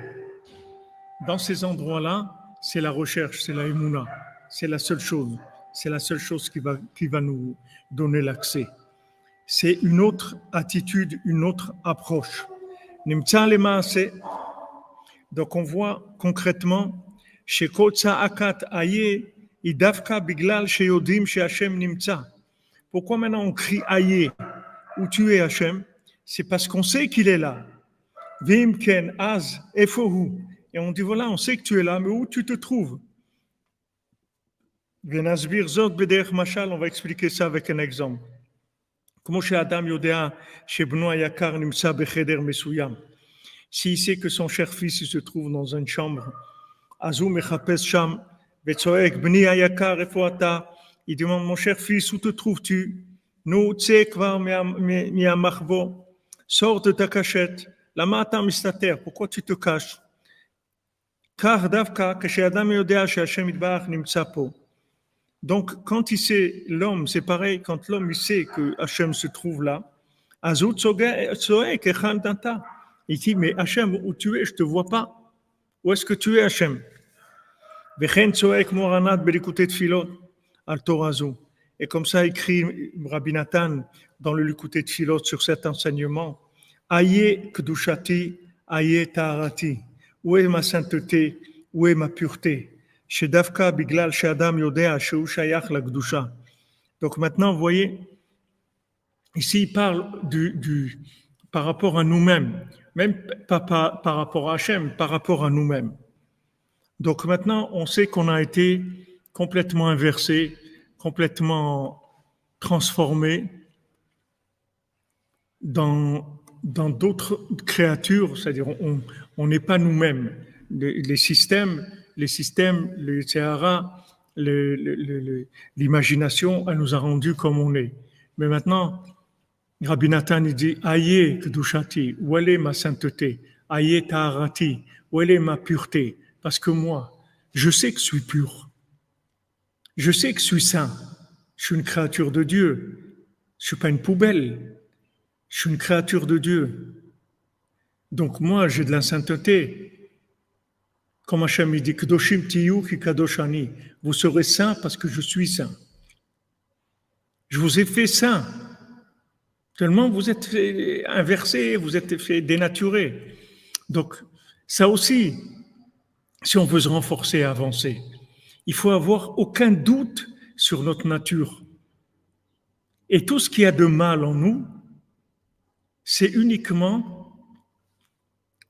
Speaker 2: Dans ces endroits-là, c'est la recherche, c'est la Emouna. C'est la seule chose. C'est la seule chose qui va nous donner l'accès. C'est une autre attitude, une autre approche. Nimtza lemaase. Donc on voit concrètement chez Kotsa Akat Aye Idavka Biglal Sheyodim She Hashem Nimtza. Pourquoi maintenant on crie Aye, où tu es Hashem? C'est parce qu'on sait qu'il est là. Vim Ken Az Efohu. Et on dit voilà, on sait que tu es là, mais où tu te trouves? Venasbir Zot Bederch Mashal, on va expliquer ça avec un exemple. Comment chez Adam Yodea chez Benoît Yakar Nimtza Becheder Mesuyam. S'il sait que son cher fils se trouve dans une chambre, Azou Mechapes Sham, Betsoek, Bni Ayakar, Efoata, il demande, mon cher fils, où te trouves-tu? Nous, Tsekvar, Miamachvo, sors de ta cachette, Lama ata mistater, pourquoi tu te caches? Car davka, kashe'adam yodea she'Hashem yitbarach nimtza po. Donc, quand il sait, l'homme, c'est pareil, quand l'homme il sait que Hachem se trouve là, Azut Tzoek Echan Danta. Il dit, mais Hachem, où tu es, je ne te vois pas. Où est-ce que tu es, Hachem? Vechen Tzoek Moranat Belikutei Tfilot al Torazu. Et comme ça écrit Rabbi Nathan dans le Likutei Tfilot sur cet enseignement, Aye Kedushati, Aye Taharati. Où est ma sainteté? Où est ma pureté? Shedavka biglal she'adam yodea she'hu shayach lakdusha. Donc maintenant, vous voyez, ici il parle par rapport à nous-mêmes, même pas par rapport à Hachem, par rapport à nous-mêmes. Donc maintenant, on sait qu'on a été complètement inversé, complètement transformé dans d'autres créatures, c'est-à-dire on n'est pas nous-mêmes. Les systèmes, le Sahara, l'imagination, elle nous a rendus comme on est. Mais maintenant, Rabbi Nathan il dit, Aïe Kedushati, où est ma sainteté? Aïe Taharati, où est ma pureté? Parce que moi, je sais que je suis pur. Je sais que je suis saint. Je suis une créature de Dieu. Je ne suis pas une poubelle. Je suis une créature de Dieu. Donc moi, j'ai de la sainteté. Comme Hachem dit, Kedoshim tiyu ki kadoshani. Vous serez saints parce que je suis saint. Je vous ai fait saint. Seulement, vous êtes fait inversé, vous êtes fait dénaturé. Donc, ça aussi, si on veut se renforcer et avancer, il faut avoir aucun doute sur notre nature. Et tout ce qu'il y a de mal en nous, c'est uniquement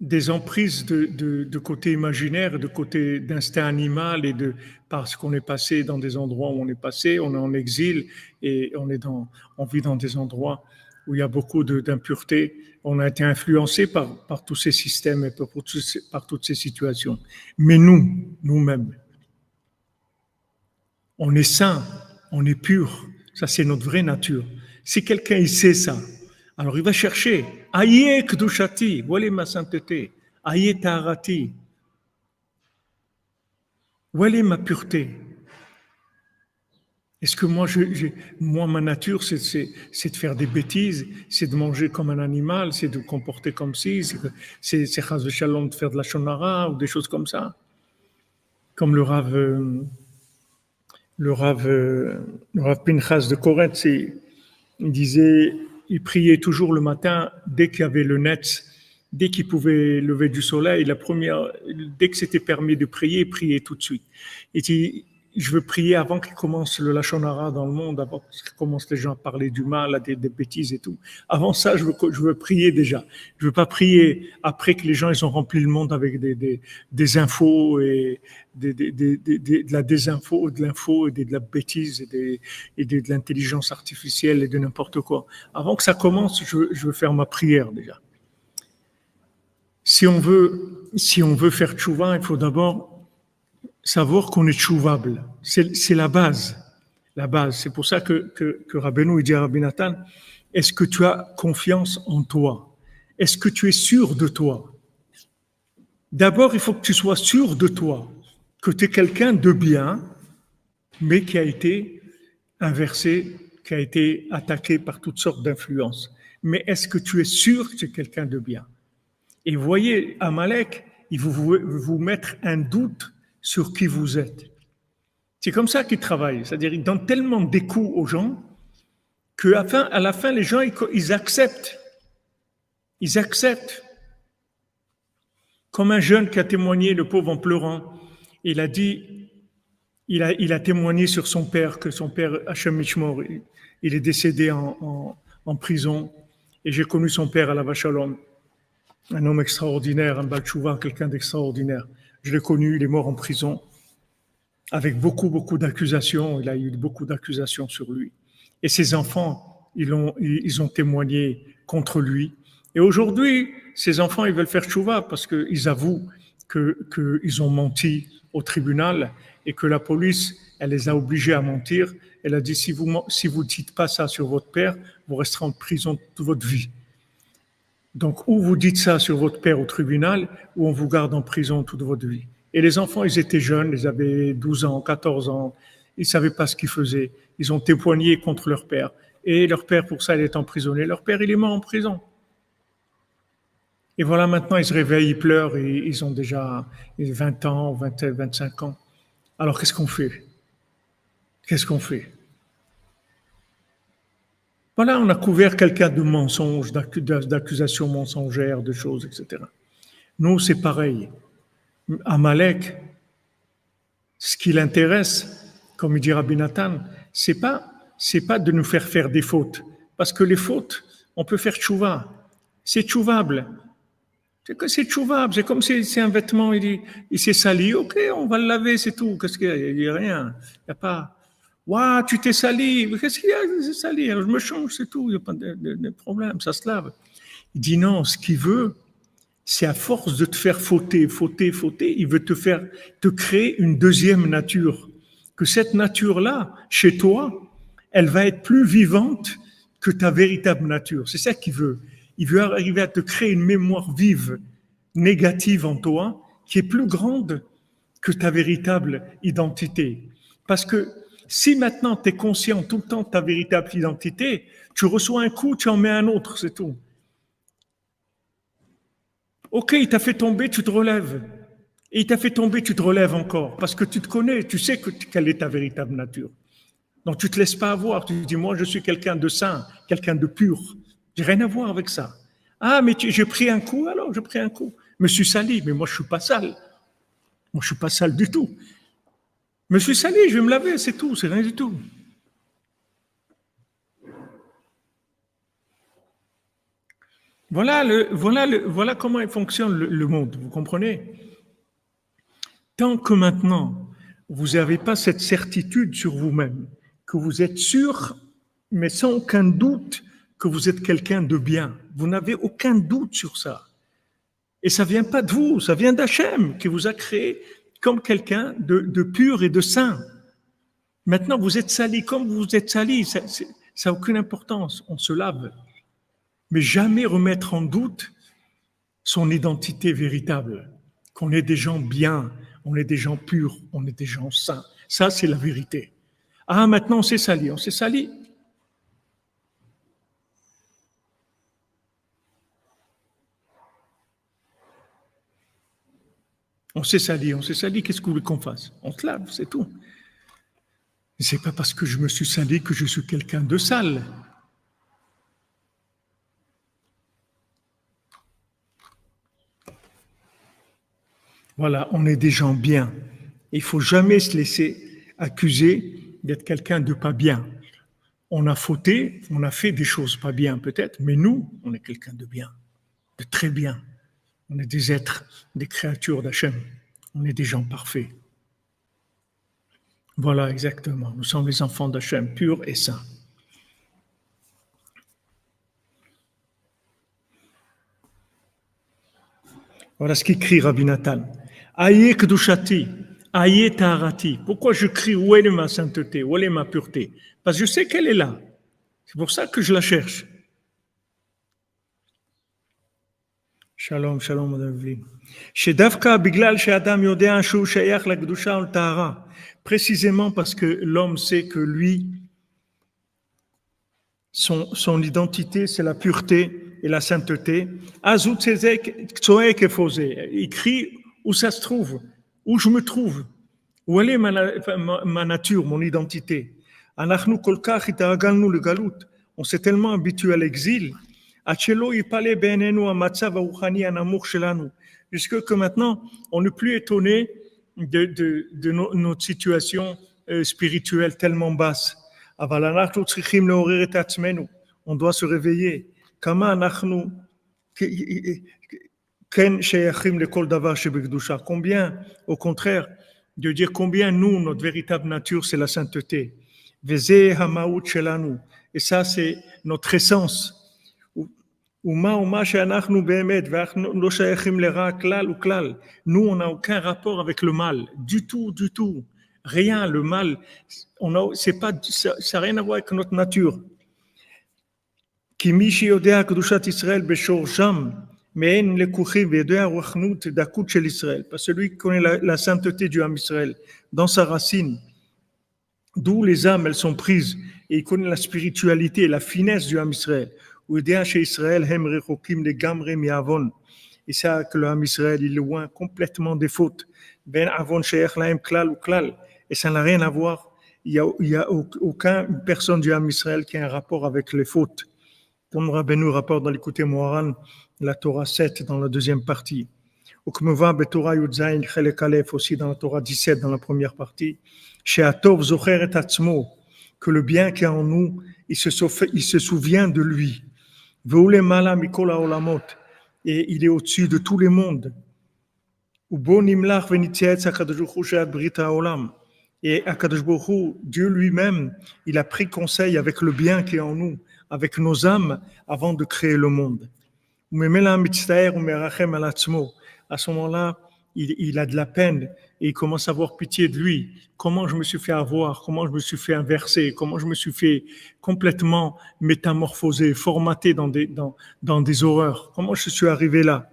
Speaker 2: des emprises de côté imaginaire, de côté d'instinct animal et parce qu'on est passé dans des endroits où on est passé, on est en exil et on vit dans des endroits où il y a beaucoup d'impureté. On a été influencé par tous ces systèmes et par toutes ces situations. Mais nous-mêmes, on est saint, on est pur. Ça, c'est notre vraie nature. Si quelqu'un il sait ça, alors il va chercher. Aïe Kedushati, voilà ma sainteté. Aïe Taharati. Voilà ma pureté. Est-ce que moi, ma nature, c'est de faire des bêtises, c'est de manger comme un animal, c'est de comporter comme si, c'est chas v'shalom de faire de la shonara ou des choses comme ça. Comme le Rav Pinchas de Koretz, il disait, il priait toujours le matin dès qu'il y avait le net, dès qu'il pouvait lever du soleil. Dès que c'était permis de prier, il priait tout de suite. Il dit, je veux prier avant qu'il commence le Lachon Hara dans le monde, avant qu'ils commencent les gens à parler du mal, à des bêtises et tout. Avant ça, je veux prier déjà. Je veux pas prier après que les gens ils ont rempli le monde avec des infos et de la désinfo, de l'info et de la bêtise et de l'intelligence artificielle et de n'importe quoi. Avant que ça commence, je veux faire ma prière déjà. Si on veut faire tchouva, il faut d'abord savoir qu'on est tchouvable. C'est la base. La base. C'est pour ça que Rabbeinu il dit à Rabbi Nathan, est-ce que tu as confiance en toi? Est-ce que tu es sûr de toi? D'abord, il faut que tu sois sûr de toi, que tu es quelqu'un de bien, mais qui a été inversé, qui a été attaqué par toutes sortes d'influences. Mais est-ce que tu es sûr que tu es quelqu'un de bien? Et voyez, Amalek, il veut vous mettre un doute sur qui vous êtes. C'est comme ça qu'il travaille. C'est-à-dire, il donne tellement des coups aux gens qu'à la fin, les gens, ils acceptent. Ils acceptent. Comme un jeune qui a témoigné, le pauvre en pleurant, il a dit, il a témoigné sur son père, que son père, Hachem Mishmor, il est décédé en prison. Et j'ai connu son père à la Vachalom. Un homme extraordinaire, un Baal Tshuva, quelqu'un d'extraordinaire. Je l'ai connu, il est mort en prison, avec beaucoup d'accusations. Il a eu beaucoup d'accusations sur lui. Et ses enfants, ils ont témoigné contre lui. Et aujourd'hui, ses enfants, ils veulent faire tchouva parce qu'ils avouent qu'ils ont menti au tribunal et que la police, elle les a obligés à mentir. Elle a dit, si vous dites pas ça sur votre père, vous resterez en prison toute votre vie. Donc, ou vous dites ça sur votre père au tribunal, ou on vous garde en prison toute votre vie. Et les enfants, ils étaient jeunes, ils avaient 12 ans, 14 ans, ils ne savaient pas ce qu'ils faisaient. Ils ont témoigné contre leur père. Et leur père, pour ça, il est emprisonné. Leur père, il est mort en prison. Et voilà, maintenant, ils se réveillent, ils pleurent, et ils ont déjà 20 ans, 20, 25 ans. Alors, qu'est-ce qu'on fait? Qu'est-ce qu'on fait? Voilà, on a couvert quelqu'un de mensonges, d'accusations mensongères, de choses, etc. Nous, c'est pareil. Amalek, ce qui l'intéresse, comme il dit Rabbi Nathan, c'est pas de nous faire des fautes. Parce que les fautes, on peut faire tchouva. C'est tchouvable. C'est tchouvable. C'est comme si c'est un vêtement, il s'est sali. Ok, on va le laver, c'est tout. Qu'est-ce qu'il y a? Il n'y a rien. Il n'y a pas. Waouh, tu t'es sali. Qu'est-ce qu'il y a? C'est sali. Alors je me change, c'est tout. Il n'y a pas de problème. Ça se lave. Il dit non, ce qu'il veut, c'est à force de te faire fauter, il veut te créer une deuxième nature. Que cette nature-là, chez toi, elle va être plus vivante que ta véritable nature. C'est ça qu'il veut. Il veut arriver à te créer une mémoire vive, négative en toi, qui est plus grande que ta véritable identité. Parce que si maintenant tu es conscient tout le temps de ta véritable identité, tu reçois un coup, tu en mets un autre, c'est tout. Ok, il t'a fait tomber, tu te relèves. Et il t'a fait tomber, tu te relèves encore. Parce que tu te connais, tu sais quelle est ta véritable nature. Donc tu ne te laisses pas avoir. Tu te dis, moi je suis quelqu'un de saint, quelqu'un de pur. J'ai rien à voir avec ça. Ah, mais j'ai pris un coup, alors j'ai pris un coup. Je me suis sali, mais moi je ne suis pas sale. Moi je ne suis pas sale du tout. Je me suis sali, je vais me laver, c'est tout, c'est rien du tout. Voilà comment il fonctionne le monde, vous comprenez? Tant que maintenant, vous n'avez pas cette certitude sur vous-même, que vous êtes sûr, mais sans aucun doute, que vous êtes quelqu'un de bien. Vous n'avez aucun doute sur ça. Et ça ne vient pas de vous, ça vient d'Hachem, qui vous a créé comme quelqu'un de pur et de saint. Maintenant, vous êtes sali, comme vous êtes sali, ça n'a aucune importance, on se lave. Mais jamais remettre en doute son identité véritable, qu'on est des gens bien, on est des gens purs, on est des gens saints. Ça, c'est la vérité. Ah, maintenant, on s'est sali, on s'est sali. On s'est sali, qu'est-ce que vous voulez qu'on fasse? On se lave, c'est tout. Mais c'est pas parce que je me suis sali que je suis quelqu'un de sale. Voilà, on est des gens bien. Il ne faut jamais se laisser accuser d'être quelqu'un de pas bien. On a fauté, on a fait des choses pas bien peut-être, mais nous, on est quelqu'un de bien, de très bien. On est des êtres, des créatures d'Hachem. On est des gens parfaits. Voilà, exactement. Nous sommes les enfants d'Hachem, purs et saints. Voilà ce qu'écrit Rabbi Nathan. Aïe Kedushati, aïe Taharati. Pourquoi je crie où est ma sainteté, où est ma pureté? Parce que je sais qu'elle est là. C'est pour ça que je la cherche. Shalom, shalom, Madame. Shedavka biglal she'adam yodea shu shayach la kedusha ul tahara. Précisément parce que l'homme sait que lui, son identité, c'est la pureté et la sainteté. Azut tzedek tzoek efosé. Il crie où ça se trouve, où je me trouve, où elle est ma nature, mon identité. Anachnu kolkach itagalnu le galut. On s'est tellement habitué à l'exil. Jusque que maintenant, on n'est plus étonné de notre situation spirituelle tellement basse. On doit se réveiller. Combien, au contraire, de dire combien nous, notre véritable nature, c'est la sainteté. Et ça, c'est notre essence. Nous, on n'a aucun rapport avec le mal, du tout. Rien, le mal, ça n'a rien à voir avec notre nature. כי מי שיודע קדושת ישראל בשורשם, מעין לקוחים ויודע רוחנות דקות של ישראל, parce que celui qui connaît la sainteté du âme Israël dans sa racine, d'où les âmes elles sont prises, et il connaît la spiritualité, la finesse du âme Israël, ou יודע שישראל הם רחוקים לגמרי מעוון, et ça que le âme Israël il est loin complètement des fautes, ben avon שייך להם כלל וכלל, et ça n'a rien à voir, il y a aucune personne du âme Israël qui a un rapport avec les fautes. Comme Rabbeinu rapporte dans l'écouté Moharan, la Torah 7 dans la deuxième partie. Ou comme va Torah Yudzaïn Chelek Aleph aussi dans la Torah 17 dans la première partie. Chez Atov Zocher et Atzmo, que le bien qui est en nous, il se souvient de lui. Veule Mala Mikol Haolamot, et il est au-dessus de tous les mondes. Ou Bon Imlach Venitzietz HaKadosh Baruch Hu She'at Brit HaOlam. Et HaKadosh Baruch Hu, Dieu lui-même, il a pris conseil avec le bien qui est en nous, avec nos âmes, avant de créer le monde. À ce moment-là, il a de la peine et il commence à avoir pitié de lui. Comment je me suis fait avoir, comment je me suis fait inverser, comment je me suis fait complètement métamorphoser, formater dans des horreurs. Comment je suis arrivé là?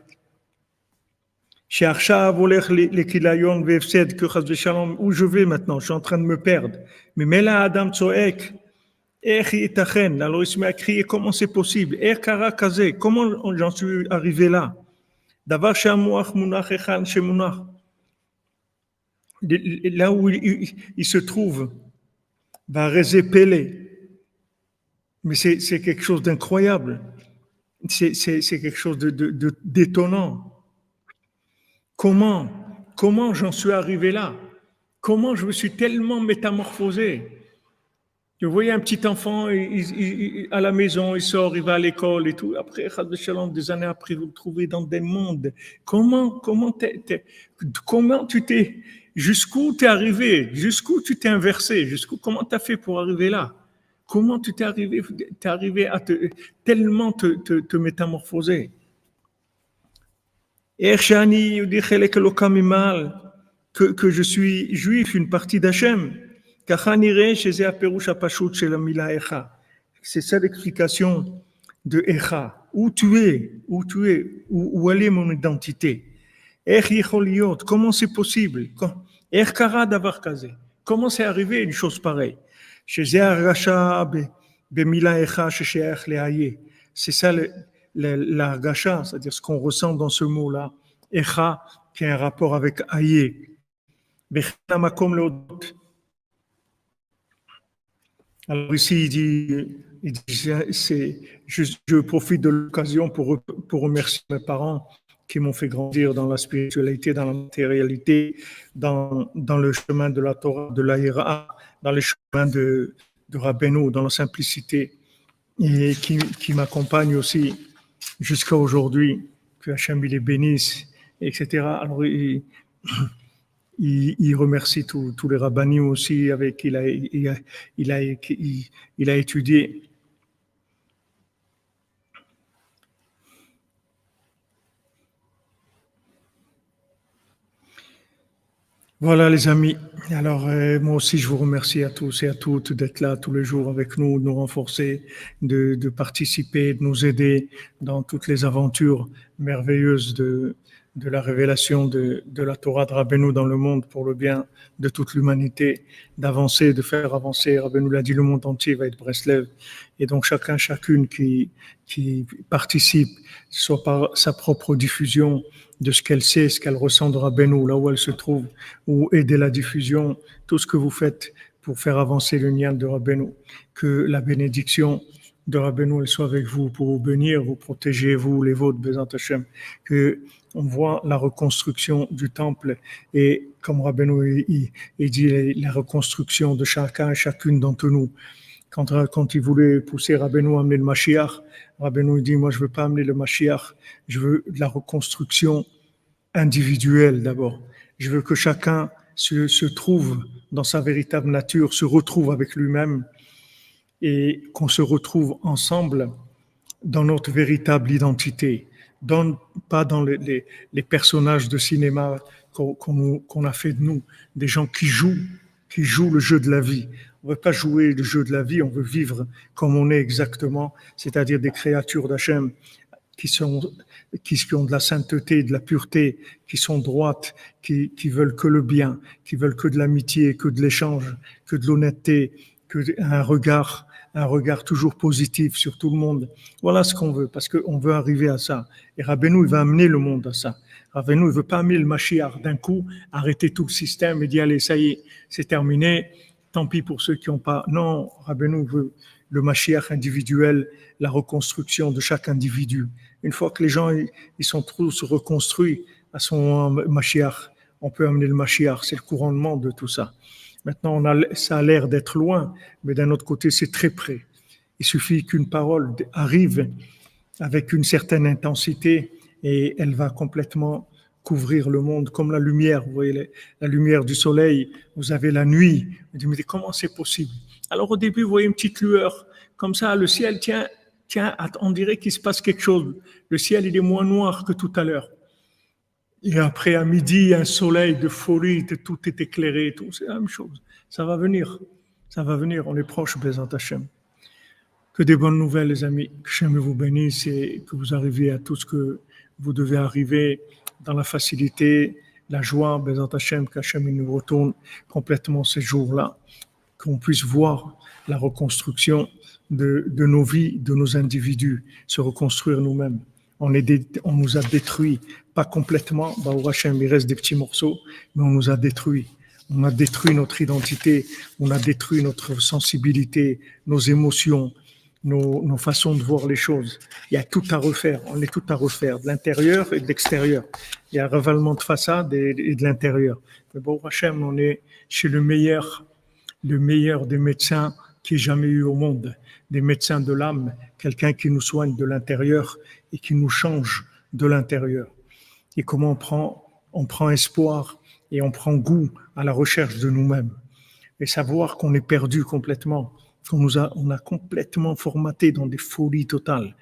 Speaker 2: Où je vais maintenant? Je suis en train de me perdre. Mais là, Adam Tzoek, alors il se met à crier, comment c'est possible? Comment j'en suis arrivé là? Là où il se trouve, mais c'est quelque chose d'incroyable, c'est quelque chose d'étonnant. Comment j'en suis arrivé là? Comment je me suis tellement métamorphosé? Je voyais un petit enfant à la maison, il sort, il va à l'école et tout. Après, des années après, vous le trouvez dans des mondes. Comment tu t'es, jusqu'où tu es arrivé, jusqu'où tu t'es inversé, comment tu as fait pour arriver là? Comment tu t'es arrivé à tellement te métamorphoser? Que je suis juif, une partie d'Hachem. C'est ça l'explication de Echa. Où tu es, où elle est mon identité. Comment c'est possible? Comment c'est arrivé une chose pareille? C'est ça l'argasha, c'est-à-dire ce qu'on ressent dans ce mot-là. Echa, qui a un rapport avec Aye. Alors ici, il dit je profite de l'occasion pour remercier mes parents qui m'ont fait grandir dans la spiritualité, dans la matérialité, dans le chemin de la Torah, de l'Aïra, dans le chemin de Rabbeinu, dans la simplicité, et qui m'accompagnent aussi jusqu'à aujourd'hui, que Hachem il les bénisse, etc. Alors, il remercie tous les rabbanim aussi avec qui il a étudié. Voilà les amis, alors moi aussi je vous remercie à tous et à toutes d'être là tous les jours avec nous, de nous renforcer, de participer, de nous aider dans toutes les aventures merveilleuses de la révélation de la Torah de Rabbeinu dans le monde pour le bien de toute l'humanité, d'avancer, de faire avancer. Rabbeinu l'a dit, le monde entier va être Breslev. Et donc chacune qui participe, soit par sa propre diffusion de ce qu'elle sait, ce qu'elle ressent de Rabbeinu, là où elle se trouve, ou aider la diffusion, tout ce que vous faites pour faire avancer le nian de Rabbeinu. Que la bénédiction de Rabbeinu elle soit avec vous, pour vous bénir, vous protéger, vous, les vôtres, Bezat Hashem. Que on voit la reconstruction du temple et comme Rabbeinu il dit la reconstruction de chacun et chacune d'entre nous. Quand il voulait pousser Rabbeinu à amener le Mashiach, Rabbeinu dit moi je veux pas amener le Mashiach, je veux de la reconstruction individuelle d'abord. Je veux que chacun se trouve dans sa véritable nature, se retrouve avec lui-même et qu'on se retrouve ensemble dans notre véritable identité. Pas dans les personnages de cinéma qu'on a fait de nous, des gens qui jouent le jeu de la vie. On ne veut pas jouer le jeu de la vie, on veut vivre comme on est exactement, c'est-à-dire des créatures d'Hachem qui ont de la sainteté, de la pureté, qui sont droites, qui veulent que le bien, qui veulent que de l'amitié, que de l'échange, que de l'honnêteté, un regard toujours positif sur tout le monde. Voilà ce qu'on veut, parce qu'on veut arriver à ça. Et Rabbeinu, il va amener le monde à ça. Rabbeinu, il ne veut pas amener le Mashiach d'un coup, arrêter tout le système et dire, allez, ça y est, c'est terminé, tant pis pour ceux qui n'ont pas. Non, Rabbeinu veut le Mashiach individuel, la reconstruction de chaque individu. Une fois que les gens ils sont tous reconstruits à son Mashiach, on peut amener le Mashiach, c'est le couronnement de tout ça. Maintenant, ça a l'air d'être loin, mais d'un autre côté, c'est très près. Il suffit qu'une parole arrive avec une certaine intensité et elle va complètement couvrir le monde comme la lumière. Vous voyez la lumière du soleil, vous avez la nuit. Vous dites, mais comment c'est possible? Alors au début, vous voyez une petite lueur, comme ça, le ciel, tiens, on dirait qu'il se passe quelque chose. Le ciel, il est moins noir que tout à l'heure. Et après, à midi, un soleil de folie, tout est éclairé, tout, c'est la même chose. Ça va venir, on est proche, Bézat Hachem. Que des bonnes nouvelles, les amis. Que Hachem vous bénisse et que vous arriviez à tout ce que vous devez arriver dans la facilité, la joie, Bézat Hachem, qu'Hachem nous retourne complètement ces jours-là, qu'on puisse voir la reconstruction de nos vies, de nos individus, se reconstruire nous-mêmes. On nous a détruits, pas complètement, au Hachem, il reste des petits morceaux, mais on nous a détruits. On a détruit notre identité, on a détruit notre sensibilité, nos émotions, nos façons de voir les choses. Il y a tout à refaire, on est tout à refaire, de l'intérieur et de l'extérieur. Il y a un ravalement de façade et de l'intérieur. Mais Hachem, on est chez le meilleur des médecins qu'il y ait jamais eu au monde, des médecins de l'âme, quelqu'un qui nous soigne de l'intérieur et qui nous change de l'intérieur. Et comment on prend espoir et on prend goût à la recherche de nous-mêmes. Et savoir qu'on est perdu complètement, on a complètement formaté dans des folies totales.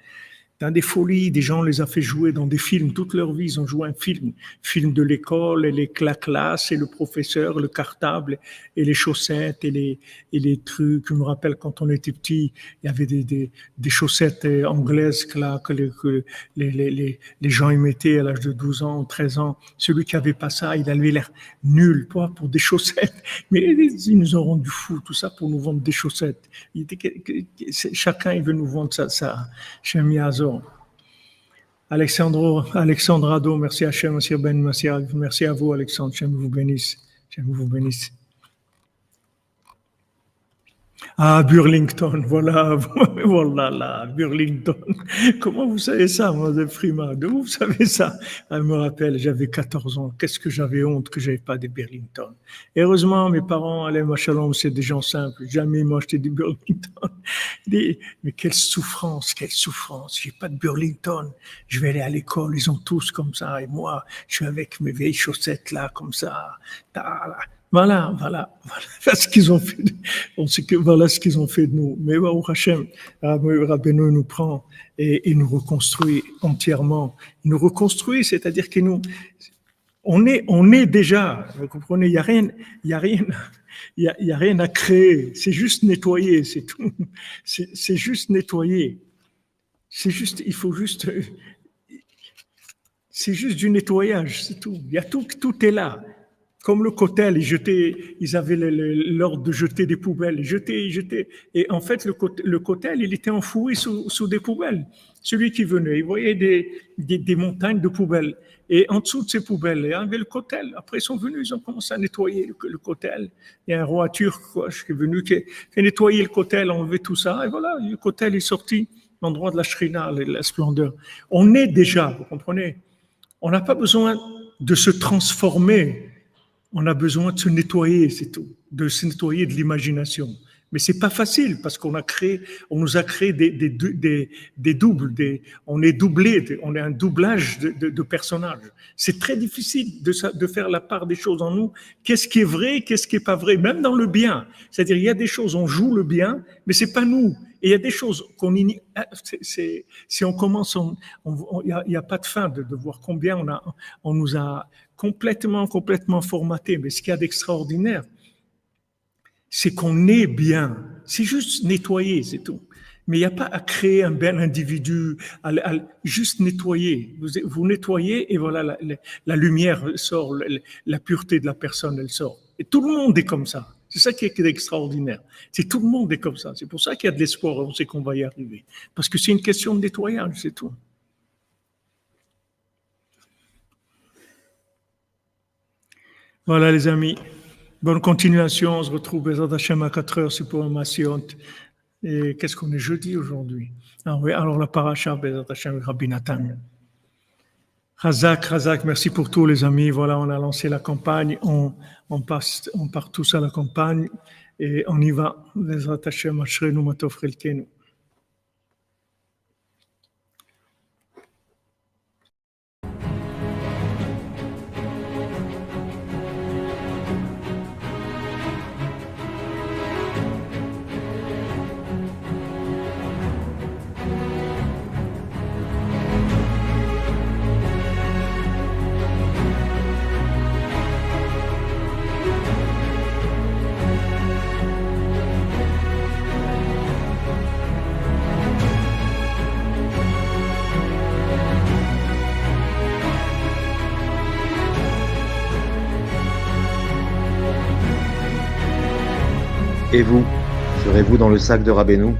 Speaker 2: Dans des folies, des gens les a fait jouer dans des films. Toute leur vie, ils ont joué un film de l'école, et la classe, et le professeur, le cartable, et les chaussettes, et les trucs. Je me rappelle quand on était petit, il y avait des chaussettes anglaises que les gens y mettaient à l'âge de 12 ans, 13 ans. Celui qui avait pas ça, il avait l'air nul, pas pour des chaussettes. Mais ils nous ont rendu fous, tout ça pour nous vendre des chaussettes. Chacun, il veut nous vendre ça. Chez Miazo. Alexandre Ado, merci à Hachem, merci à vous, Alexandre, Hachem vous bénisse. Ah, Burlington, voilà, là, Burlington. Comment vous savez ça, Mme Frima? D'où vous savez ça? Elle me rappelle, j'avais 14 ans. Qu'est-ce que j'avais honte que j'avais pas des Burlington. Heureusement, mes parents, allez, machalom, c'est des gens simples. Jamais ils m'ont acheté des Burlington. Mais quelle souffrance. J'ai pas de Burlington. Je vais aller à l'école, ils ont tous comme ça. Et moi, je suis avec mes vieilles chaussettes là, comme ça. Voilà ce qu'ils ont fait. Voilà ce qu'ils ont fait de nous. Mais Hachem, Rabbeinu nous prend et nous reconstruit entièrement. Il nous reconstruit, c'est-à-dire que on est déjà. Vous comprenez, il y a rien à créer. C'est juste nettoyer, c'est tout. C'est juste nettoyer. Il faut juste. C'est juste du nettoyage, c'est tout. Il y a tout est là. Comme le Kotel, ils avaient l'ordre de jeter des poubelles, jeter. Et en fait, le Kotel, il était enfoui sous des poubelles. Celui qui venait, il voyait des montagnes de poubelles. Et en dessous de ces poubelles, il y avait le Kotel. Après, ils sont venus, ils ont commencé à nettoyer le Kotel. Il y a un roi turc qui est venu, qui a nettoyé le Kotel, enlevé tout ça. Et voilà, le Kotel est sorti, l'endroit de la Shrina, la splendeur. On est déjà, vous comprenez? On n'a pas besoin de se transformer. On a besoin de se nettoyer, c'est tout, de se nettoyer de l'imagination. Mais c'est pas facile parce on nous a créé des doubles, on est doublé, on est un doublage de personnages. C'est très difficile de faire la part des choses en nous. Qu'est-ce qui est vrai, qu'est-ce qui est pas vrai, même dans le bien. C'est-à-dire, il y a des choses, on joue le bien, mais c'est pas nous. Et il y a des choses si on commence, il y a pas de fin de voir combien on nous a complètement formaté. Mais ce qu'il y a d'extraordinaire, C'est qu'on est bien. C'est juste nettoyer, c'est tout. Mais il n'y a pas à créer un bel individu, juste nettoyer. Vous nettoyez et voilà, la lumière sort, la pureté de la personne, elle sort. Et tout le monde est comme ça. C'est ça qui est extraordinaire. C'est tout le monde est comme ça. C'est pour ça qu'il y a de l'espoir, on sait qu'on va y arriver. Parce que c'est une question de nettoyage, c'est tout. Voilà les amis. Bonne continuation. On se retrouve Bezrat Hashem à 4h, c'est pour un Massiot. Et qu'est-ce qu'on est jeudi aujourd'hui? Ah oui, alors la paracha, Bezrat Hashem, Rabbi Nathan. Razak, merci pour tout les amis. Voilà, on a lancé la campagne, on part tous à la campagne et on y va. Bezrat Hashem, Ashrenu Matov Chelkenu.
Speaker 1: Et vous, serez-vous dans le sac de Rabbeinu?